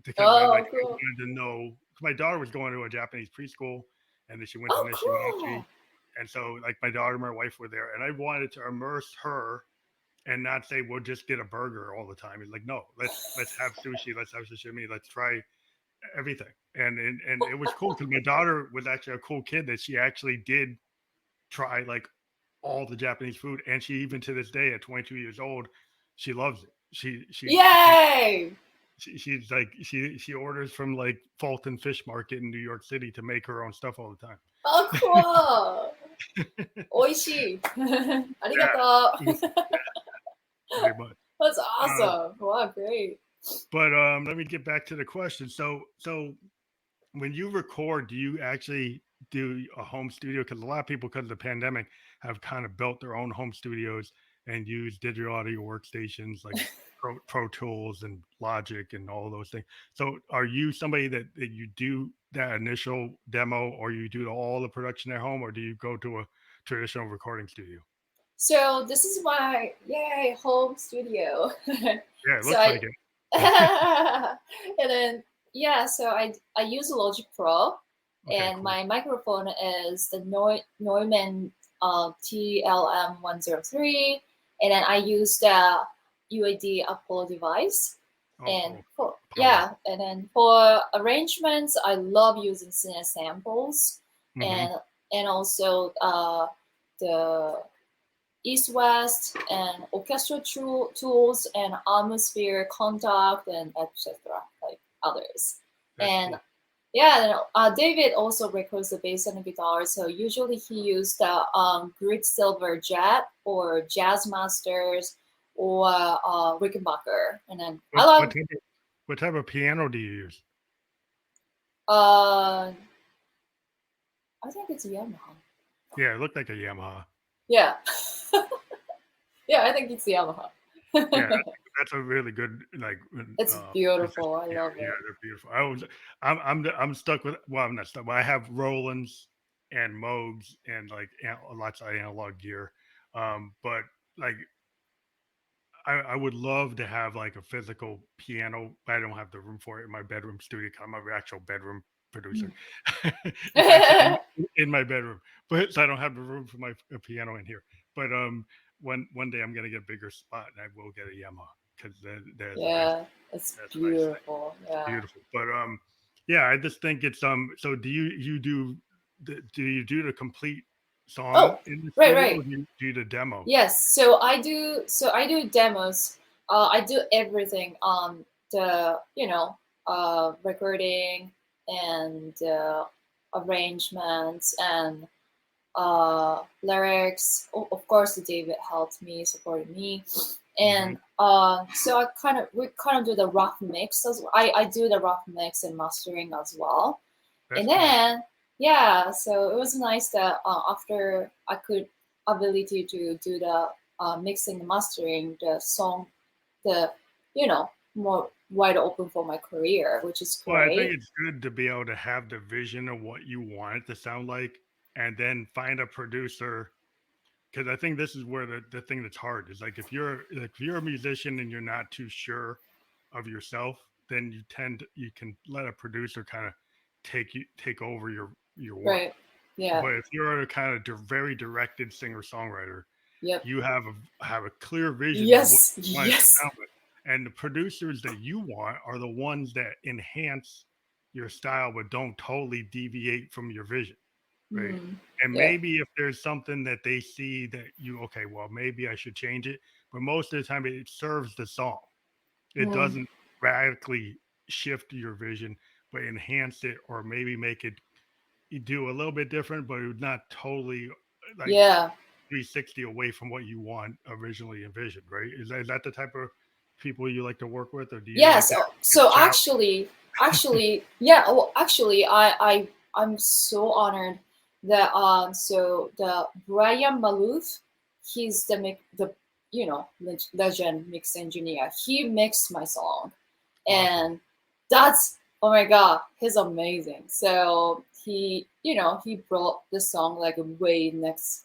because Oh, I cool. wanted to know. My daughter was going to a Japanese preschool, and then she went to Oh, Nishimachi, cool. and so like my daughter and my wife were there, and I wanted to immerse her and not say we'll just get a burger all the time. He's like, no, let's have sushi, let's have sashimi, let's try everything. And it was cool because my daughter was actually a cool kid that she actually did try like all the Japanese food, and she even to this day at 22 years old, she loves it. Yay! She's like she orders from like Fulton Fish Market in New York City to make her own stuff all the time. Oh, cool. Oishii. Arigato. Very much. That's awesome. Wow, great. But let me get back to the question. So when you record, do you actually do a home studio? Because a lot of people, because of the pandemic, have kind of built their own home studios and use digital audio workstations like Pro Tools and Logic and all those things. So are you somebody that you do that initial demo, or you do all the production at home, or do you go to a traditional recording studio? So this is my home studio. Yeah, it So looks like it. and then so I use Logic Pro, Okay, and cool. my microphone is the Neumann TLM103, and then I use the UAD Apollo device. Oh, And cool. and then for arrangements, I love using Cine samples, Mhm. and also the East West and orchestral tools and atmosphere contact and etc. like others. That's And cool. David also records the bass and the guitar, so usually he used the Grit Silver Jet or Jazz Masters or Rickenbacker. And then I love What type of piano do you use? I think it's Yamaha. Yeah, it looked like a Yamaha. Yeah. Yeah, I think it's Yamaha. Yeah, that's a really good like. It's beautiful. I Yeah, love yeah, it. they're beautiful. I'm stuck with. Well, I'm not stuck. But I have Rolands and Moogs and like lots of analog gear. But like I would love to have like a physical piano. But I don't have the room for it in my bedroom studio. I'm an actual bedroom producer. It's actually in my bedroom, but so I don't have the room for my piano in here. But one day I'm gonna get a bigger spot and I will get a Yamaha because there's Yeah, it's that's a nice thing. beautiful. Yeah. Beautiful. But yeah, I just think it's so do you do the complete song Oh, in the right, studio, right. or do you do the demo? Yes. So I do demos. I do everything on the recording and arrangements and lyrics. Of course, David helped me, supported me, Hmm. and so we kind of do the rough mix as well. I do the rough mix and mastering as well, That's and cool. then yeah, so it was nice that after I could ability to do the mixing and mastering, the song, the more wide open for my career, which is Well, I think great. it's good to be able to have the vision of what you want it to sound like, and then find a producer. Because I think this is where the thing that's hard is like if you're a musician and you're not too sure of yourself, then you can let a producer kind of take over your work. Right. Yeah. But if you're a kind of very directed singer songwriter, Yep. you have a clear vision of what Yes. you want it to Yes. sound like, and the producers that you want are the ones that enhance your style but don't totally deviate from your vision, right? Mm. And Yeah. maybe if there's something that they see that you okay, well, maybe I should change it, but most of the time it serves the song. It Mm. doesn't radically shift your vision, but enhance it or maybe make it you do a little bit different, but it would not totally like Yeah. 360 away from what you want originally envisioned, right? Is that the type of people you like to work with, or do you like Yes. that So challenge? actually, yeah. Well, actually, I'm so honored that so the Brian Maloof, he's the legend mix engineer. He mixed my song, Awesome. and that's, oh my god, he's amazing. So he brought the song like way next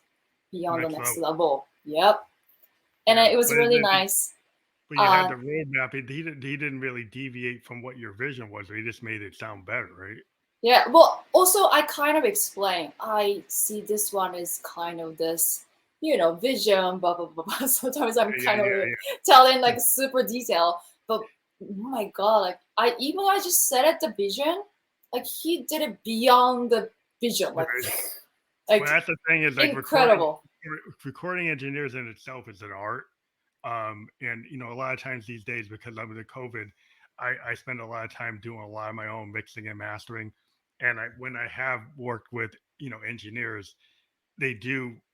beyond the Next next level. level. Yep, and Yeah. it was really nice. But you had Uh, the roadmap. He didn't really deviate from what your vision was. He just made it sound better, right? yeah. Well, also I kind of explain. I see this one is kind of this, vision, blah blah blah. Blah. Sometimes I'm Yeah, kind of yeah, telling yeah. like super detail, but oh my god, like I just said it the vision, like he did it beyond the vision, like Right. like Well, that's the thing is like incredible. recording engineers in itself is an art. And a lot of times these days because of the COVID, I spend a lot of time doing a lot of my own mixing and mastering. And when I have worked with engineers, it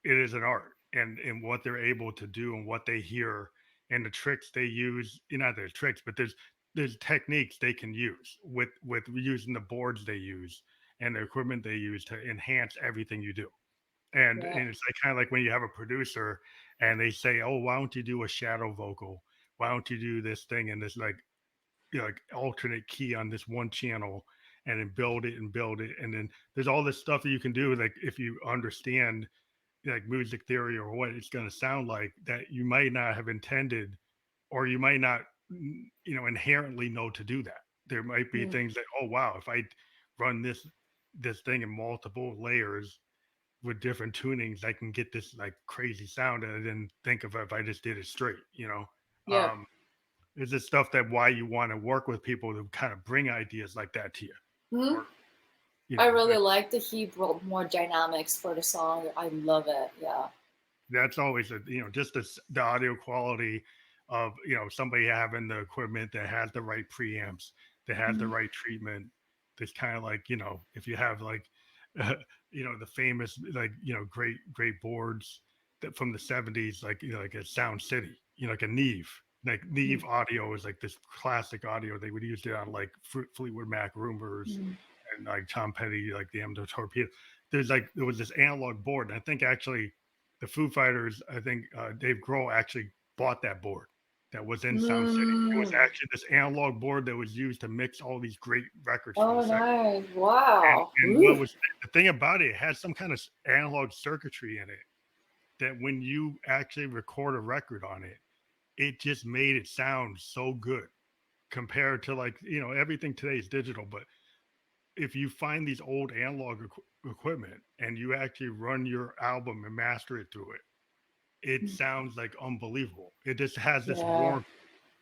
is an art, and what they're able to do and what they hear and the tricks they use. Not there's tricks, but there's techniques they can use with using the boards they use and the equipment they use to enhance everything you do. and Yeah. and it's like kind of like when you have a producer and they say, "Oh, why don't you do a shadow vocal? Why don't you do this thing and this like like alternate key on this one channel and then build it and then there's all this stuff that you can do like if you understand like music theory or what it's going to sound like that you might not have intended or you might not inherently know to do that. There might be Mm. things that, oh wow, if I run this thing in multiple layers with different tunings, I can get this like crazy sound that I didn't think of if I just did it straight. Yeah. Um, is this stuff that why you want to work with people to kind of bring ideas like that to you? Hmm. Or, I really like like that he brought more dynamics for the song. I love it. Yeah. that's always just the audio quality of, somebody having the equipment that has the right preamps, that has the Mhm. right treatment. That's kind of like, if you have like, uh, the famous, like, great boards that from the 70s, like, like a Sound City, like a Neve. Like Mhm. Neve audio is like this classic audio. They would use it on like Fleetwood Mac Rumors Mhm. and like Tom Petty, like the M Torpedo. There was this analog board. And I think actually the Foo Fighters, I think Dave Grohl actually bought that board that was in Sound City. It was Mm. actually this analog board that was used to mix all these great records from the Oh, 70s. nice. And, Wow. and what Ooh. was the thing about it, it had some kind of analog circuitry in it that when you actually record a record on it, it just made it sound so good compared to like, everything today is digital, but if you find these old analog equipment and you actually run your album and master it through it, it sounds like unbelievable. It just has this Yeah. warmth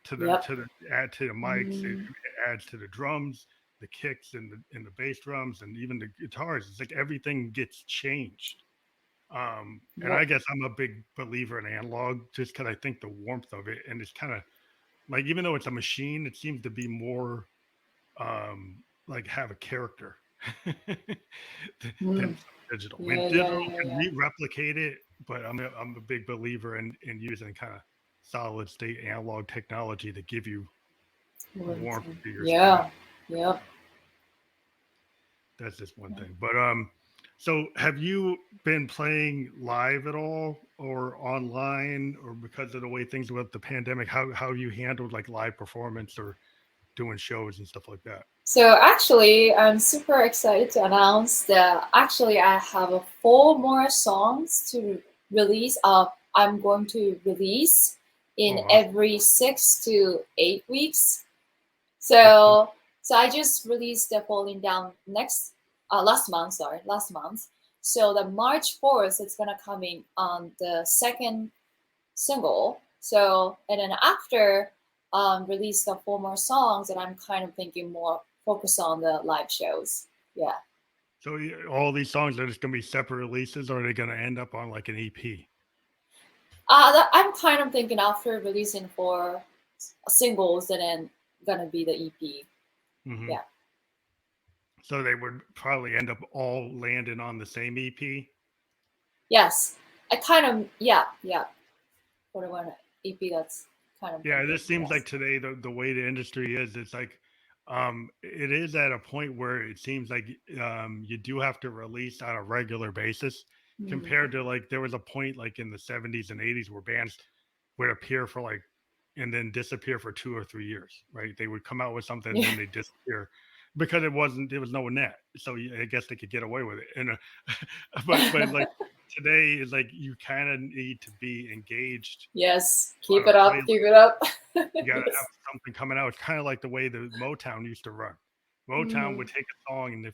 to the Yep. to the add to the mics. It Mm. adds to the drums, the kicks, and the bass drums, and even the guitars. It's like everything gets changed. And I Yep. guess I'm a big believer in analog just because I think the warmth of it, and it's kind of like even though it's a machine, it seems to be more. Um, like have a character than Mm. some digital. I mean, Yeah, yeah, digital yeah, can yeah. replicate it, but I'm a big believer in using kind of solid state analog technology to give you warmth to your screen. Yeah, yeah. That's just one thing. But so have you been playing live at all or online, or because of the way things with the pandemic, how you handled like live performance or doing shows and stuff like that? So actually, I'm super excited to announce that actually I have four more songs to release. I'm going to release Oh, in awesome. every 6 to 8 weeks. That's cool. So I just released the Falling Down last month. Sorry, last month. So the March 4th, it's gonna come in on the second single. So and then after release the four more songs, and I'm kind of thinking more focus on the live shows. Yeah. So all these songs are just gonna be separate releases, or are they gonna end up on like an EP? I'm kind of thinking after releasing four singles, and then gonna be the EP. Hmm. Yeah. So they would probably end up all landing on the same EP. Yes. I kind of yeah. For the one EP, that's kind of Yeah, thinking. this seems like Yes. today the way the industry is, it's like it is at a point where it seems like you do have to release on a regular basis Mm. compared to like there was a point like in the 70s and 80s where bands would appear for like and then disappear for 2 or 3 years, right? They would come out with something and Yeah. then they disappear because there was no net. So I guess they could get away with it. And but like today is like you kind of need to be engaged Yes. on Keep a it up. Keep playlist. it up. You got to have Yes. something coming out. It's kind of like the way the Motown used to run. Motown would Mm. take a song, and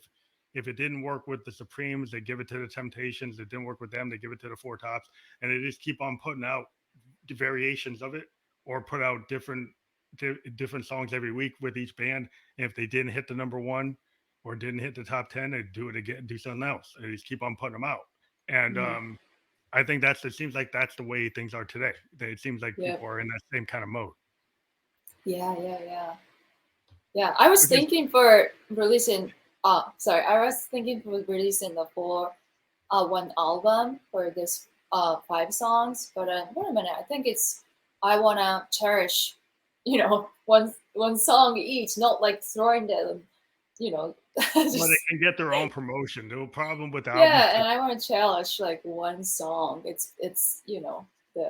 if it didn't work with the Supremes, they give it to the Temptations. If it didn't work with them, they give it to the Four Tops, and they just keep on putting out variations of it, or put out different songs every week with each band. And if they didn't hit the number one or didn't hit the top 10, they do it again, do something else. They just keep on putting them out. And Mm. I think it seems like that's the way things are today. It seems like Yep. people are in that same kind of mode. Yeah. Yeah. I was Because thinking for releasing. Sorry. I was thinking for releasing the four one album for this five songs. But wait a minute. I think it's I wanna cherish, one song each, not like throwing them, well, they just can get their own promotion. The problem with albums yeah. too. And I want to cherish like one song. Well,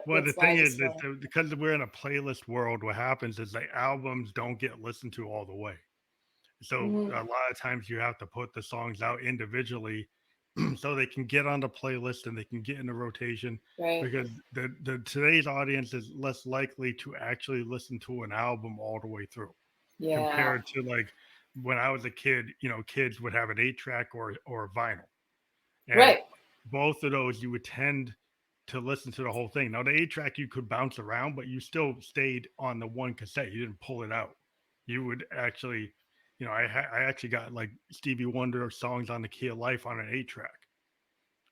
the that's why thing I is just that want to. because we're in a playlist world, what happens is the albums don't get listened to all the way. So Mm, a lot of times you have to put the songs out individually so they can get on the playlist and they can get in the rotation right. because the today's audience is less likely to actually listen to an album all the way through Yeah. compared to like when I was a kid, kids would have an 8 track or a vinyl. And Right. both of those you would tend to listen to the whole thing. Now the 8 track you could bounce around, but you still stayed on the one cassette. You didn't pull it out. You would actually, I actually got like Stevie Wonder songs on the Key of Life on an 8 track,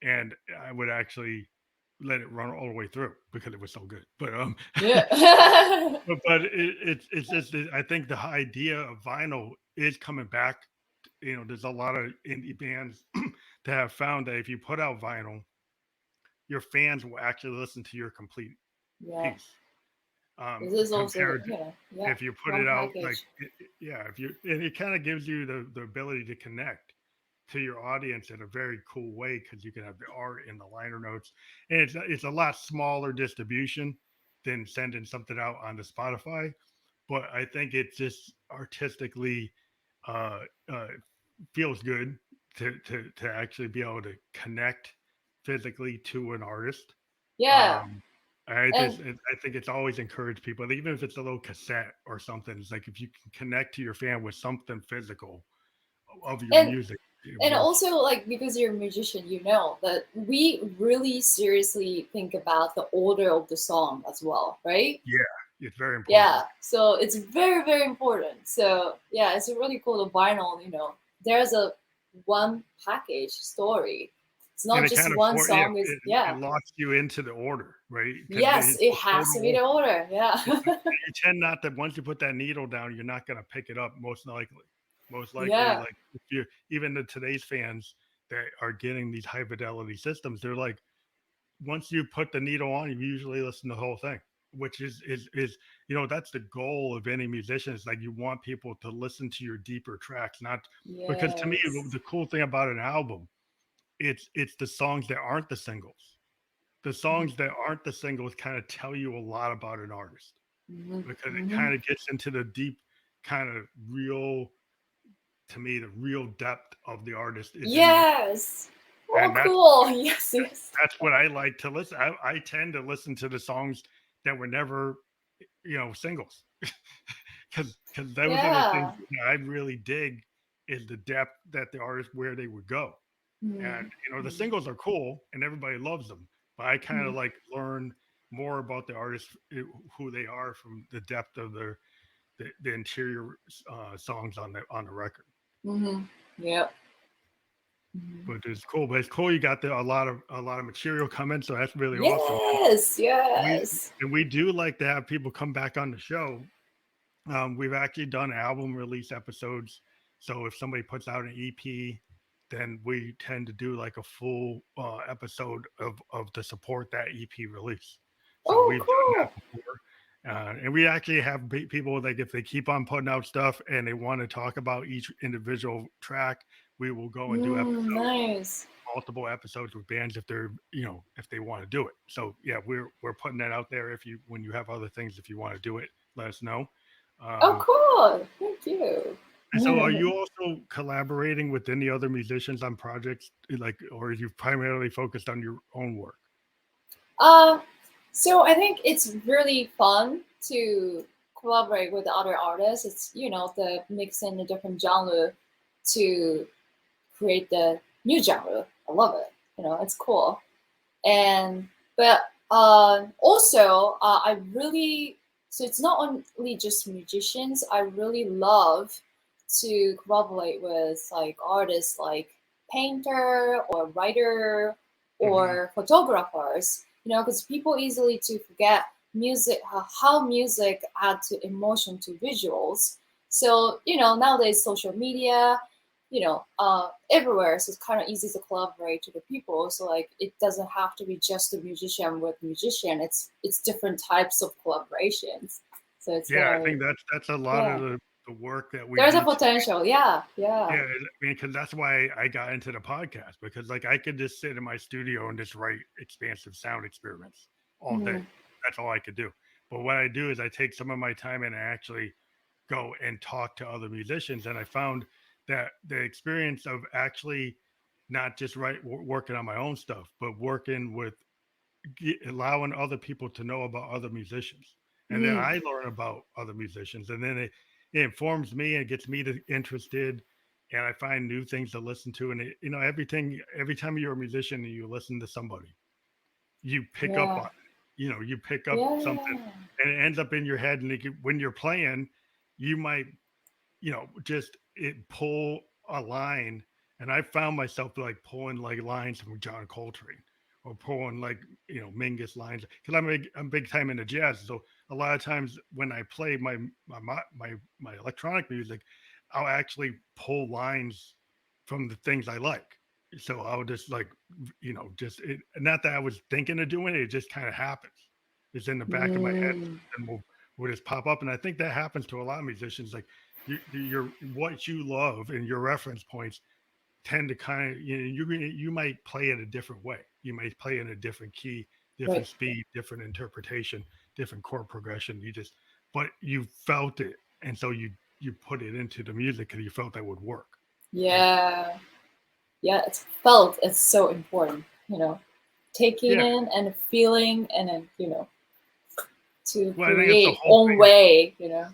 and I would actually let it run all the way through because it was so good. But Yeah. it's just I think the idea of vinyl is coming back. There's a lot of indie bands that have found that if you put out vinyl, your fans will actually listen to your complete Yeah. piece. This is also Compared to yeah, if you put one it out like, package. yeah, if you, and it kind of gives you the ability to connect to your audience in a very cool way because you can have the art in the liner notes, and it's a lot smaller distribution than sending something out on the Spotify. But I think it just artistically uh, uh, feels good to actually be able to connect physically to an artist. Yeah. Um, And I think it's always encouraged people, even if it's a little cassette or something. It's like if you can connect to your fan with something physical of your and music, it and works. also like because you're a musician, you know that we really seriously think about the order of the song as well, right? Yeah, it's very important. Yeah, so it's very, very important. So yeah, it's really cool. The vinyl, there's a one package story. It's And not it kind just of one for yeah, song. Is it yeah. locks you into the order, right? Because Yes, it's it the has to be total. the order. Yeah. You tend not to once you put that needle down, you're not going to pick it up most likely. Most likely, Yeah. like if you even the today's fans that are getting these high fidelity systems, they're like once you put the needle on, you usually listen to the whole thing, which is that's the goal of any musician. Is like you want people to listen to your deeper tracks, not because to me Yes. the cool thing about an album, it's the songs that aren't the singles. The Mhm. songs that aren't the singles kind of tell you a lot about an artist Mhm. because it Mhm. kind of gets into the deep kind of real to me the real depth of the artist is in their Yes. Oh, and cool. Yes, yes. that's what I like to listen. I tend to listen to the songs that were never, singles, because those are the things Yeah. that I really dig is the depth that the artist where they would go. And Mhm. the Mhm. singles are cool and everybody loves them, but I kind of Mhm. like learn more about the artist, who they are from the depth of the interior songs on the record. Mhm. Yep. Mhm. But it's cool. But it's cool you got a lot of material coming, so that's really awesome. Yes, We yes. and we do like to have people come back on the show. We've actually done album release episodes. So if somebody puts out an EP, then we tend to do like a full episode of to support that EP release. So Oh, we've done that cool. before. And we actually have people like if they keep on putting out stuff and they want to talk about each individual track, we will go and do Nice. multiple episodes with bands if they're if they want to do it. So yeah, we're putting that out there. If you when you have other things, if you want to do it, let us know. Oh, Um, cool. Thank you. and so, are you also collaborating with any other musicians on projects, like, or are you primarily focused on your own work? Uh, so I think it's really fun to collaborate with other artists. It's the mixing the different genre to create the new genre. I love it. It's cool. And but also I really so it's not only just musicians. I really love to collaborate with like artists like painter or writer Hmm. or photographers. Because people easily to forget music how music add to emotion to visuals. So nowadays social media everywhere. So it's kind of easy to collaborate to the people. So like it doesn't have to be just a musician with musician. It's different types of collaborations. So it's Yeah, I very think that's a lot of yeah. the work that we There's a do. potential. Yeah, yeah. Yeah, I mean, because that's why I got into the podcast because like I could just sit in my studio and just write expansive sound experiments all day. Mhm. That's all I could do. But what I do is I take some of my time and I actually go and talk to other musicians, and I found that the experience of actually not just working on my own stuff, but working with allowing other people to know about other musicians, and then Mm, I learn about other musicians, and then it informs me and gets me interested, and I find new things to listen to, and every time you're a musician and you listen to somebody, you pick up yeah, on it. You pick up something, yeah. and it ends up in your head, and when you're playing, you might just it pull a line. And I found myself like pulling like lines from John Coltrane or pulling like, Mingus lines because I'm big time into jazz. So a lot of times when I play my electronic music, I'll actually pull lines from the things I like. So I'll just like, just not that I was thinking of doing it, it just kind of happens. It's in the back of my head Mm, and will just pop up. And I think that happens to a lot of musicians. Like your what you love and your reference points tend to kind of you might play it a different way. You might play in a different key, different right. speed, different interpretation, different chord progression. But you felt it, and so you put it into the music because you felt that would work. Right? Yeah, yeah. It's felt. It's so important. Taking Yeah. in and feeling, and then to Well, I think it's the create whole own thing. way. Yeah,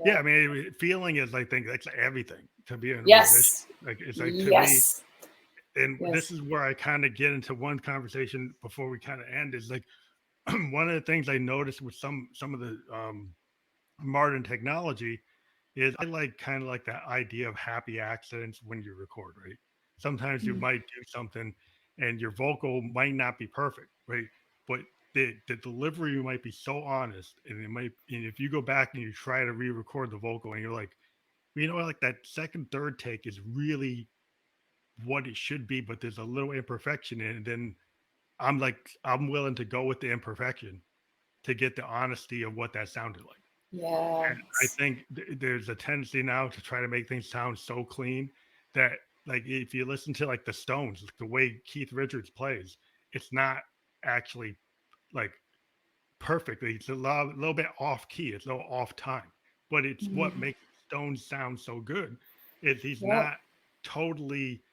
Yeah. I mean, feeling is I think that's everything to being a musician. Yes. Like it's like to me, Yes. and this Yes. is where I kind of get into one conversation before we kind of end is like one of the things I noticed with some of the modern technology is I like kind of like that idea of happy accidents when you record, right? Sometimes you Mm, might do something and your vocal might not be perfect, right? But the delivery might be so honest, and if you go back and you try to re-record the vocal and you're like, like that second, third take is really what it should be, but there's a little imperfection in it. And then I'm willing to go with the imperfection to get the honesty of what that sounded like. And I Yes. think there's a tendency now to try to make things sound so clean that, like, if you listen to like the Stones, like, the way Keith Richards plays, it's not actually like perfectly. It's little bit off key. It's a little off time, but it's what Mhm. makes Stones sound so good. Is he's Yep. not totally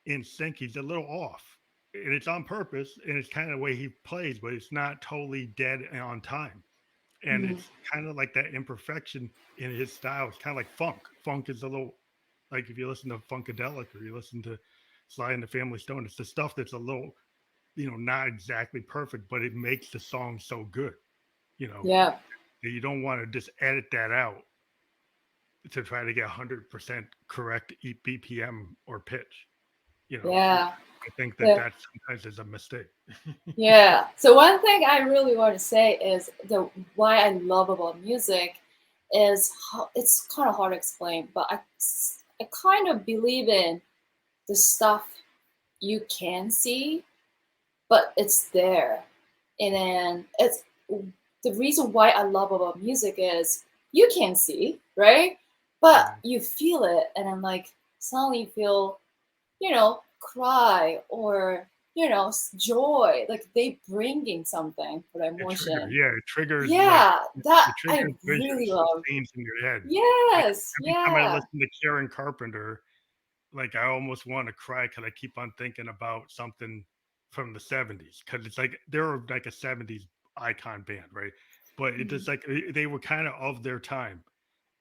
in sync. He's a little off, and it's on purpose, and it's kind of the way he plays, but it's not totally dead and on time. And Mhm. it's kind of like that imperfection in his style. It's kind of like funk. Funk is a little like if you listen to Funkadelic or you listen to Sly and the Family Stone, it's the stuff that's a little, not exactly perfect, but it makes the song so good. You know, Yeah. you don't want to just edit that out to try to get 100% correct BPM or pitch. Yeah. I think that Yeah. that sometimes is a mistake. Yeah. So one thing I really want to say is the why I love about music is how it's kind of hard to explain, but I kind of believe in the stuff you can see, but it's there. And then it's the reason why I love about music is you can see, right? But Mm, you feel it, and then like suddenly you feel, cry or joy. Like they bringing something for the it triggers, emotion. yeah, it triggers like Yeah, that it I triggers really visuals, love. scenes in your head. Like Yes, every time I yeah. listen to Karen Carpenter, like I almost want to cry because I keep on thinking about something from the '70s because it's like they're like a '70s icon band, right? But it Mhm. just like they were kind of their time,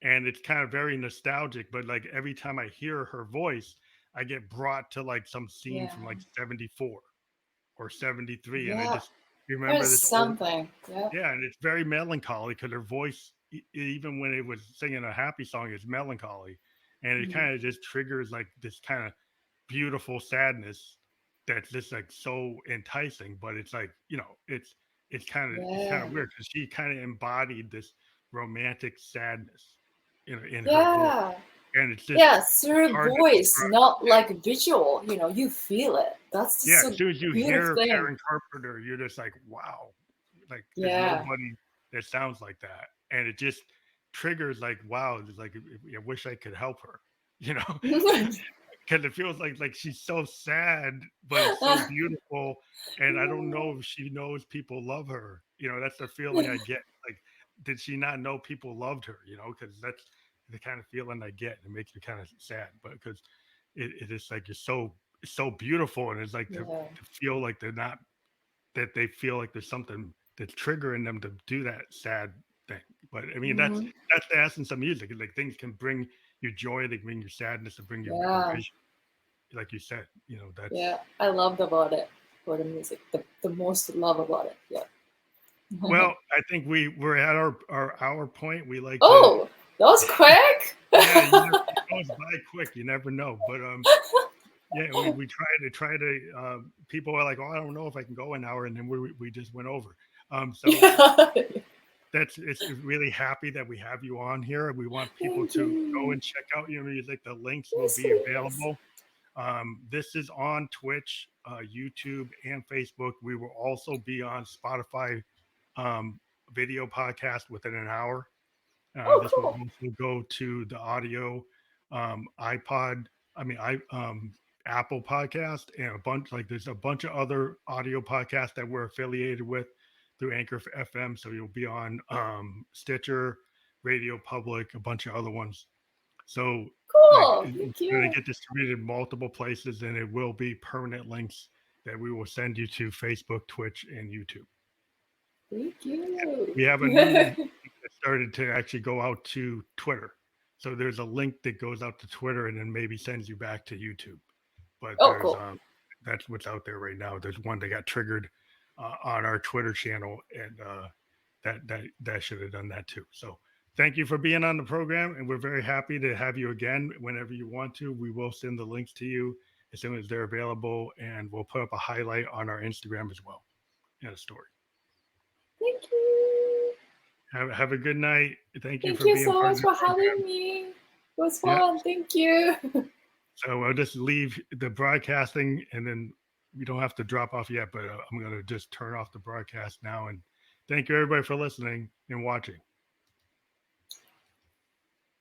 and it's kind of very nostalgic. But like every time I hear her voice, I get brought to like some scene Yeah, from like '74 or '73, and I yeah. just remember There's this old. something. Yeah. Yeah, and it's very melancholy because her voice, even when it was singing a happy song, is melancholy, and it Mhm. kind of just triggers like this kind of beautiful sadness that's just like so enticing. But it's like it's kind of Yeah. weird because she kind of embodied this romantic sadness in her voice, Yeah. and it's just Yeah, it's through hard to voice, describe. not like visual. You feel it. That's Yeah, just as a soon as you beautiful hear thing. Karen Carpenter, you're just like, wow, like there's Yeah. nobody that sounds like that, and it just triggers like, wow, it's like I wish I could help her, you know, because it feels like she's so sad, but it's so beautiful, and I don't know if she knows people love her. That's the feeling I get. Like, did she not know people loved her? Because that's the kind of feeling I get. It makes me kind of sad, but because it is like it's so beautiful, and it's like to, Yeah. to feel like they're not that they feel like there's something that's triggering them to do that sad thing. But I mean, that's Mhm. that's the essence of music. Like things can bring you joy, they can bring you sadness, and bring you a Yeah. vision. Like you said, Yeah. that's I loved about it for the music. The most love about it. Yeah. well. I think we're at our hour point. We like to, Oh, that was quick. yeah. It goes by quick. You never know. But yeah, we try to. People are like, oh, I don't know if I can go an hour, and then we just went over. So Yeah. it's really happy that we have you on here. We want people Thank to go you. and check out your music. The links will Yes, be please. available. This is on Twitch, YouTube, and Facebook. We will also be on Spotify um, video podcast within an hour. Oh, This will cool. also go to the audio iPod. I mean, Apple Podcast and a bunch like there's a bunch of other audio podcasts that we're affiliated with through Anchor FM. So you'll be on Stitcher, Radio Public, a bunch of other ones. So like Cool. it's Thank going to you. get distributed in multiple places, and it will be permanent links that we will send you to Facebook, Twitch, and YouTube. Thank you. We have a new link that started to actually go out to Twitter. So there's a link that goes out to Twitter and then maybe sends you back to YouTube. But Oh, there's cool. that's what's out there right now. There's one that got triggered on our Twitter channel, and that should have done that too. So thank you for being on the program, and we're very happy to have you again whenever you want to. We will send the links to you as soon as they're available, and we'll put up a highlight on our Instagram as well and a story. Thank you. Have a good night. Thank you Thank for you being so part of much the for program. having me. was Yeah. fun. Thank you. So I'll just leave the broadcasting, and then you don't have to drop off yet, but I'm going to just turn off the broadcast now. And thank you, everybody, for listening and watching.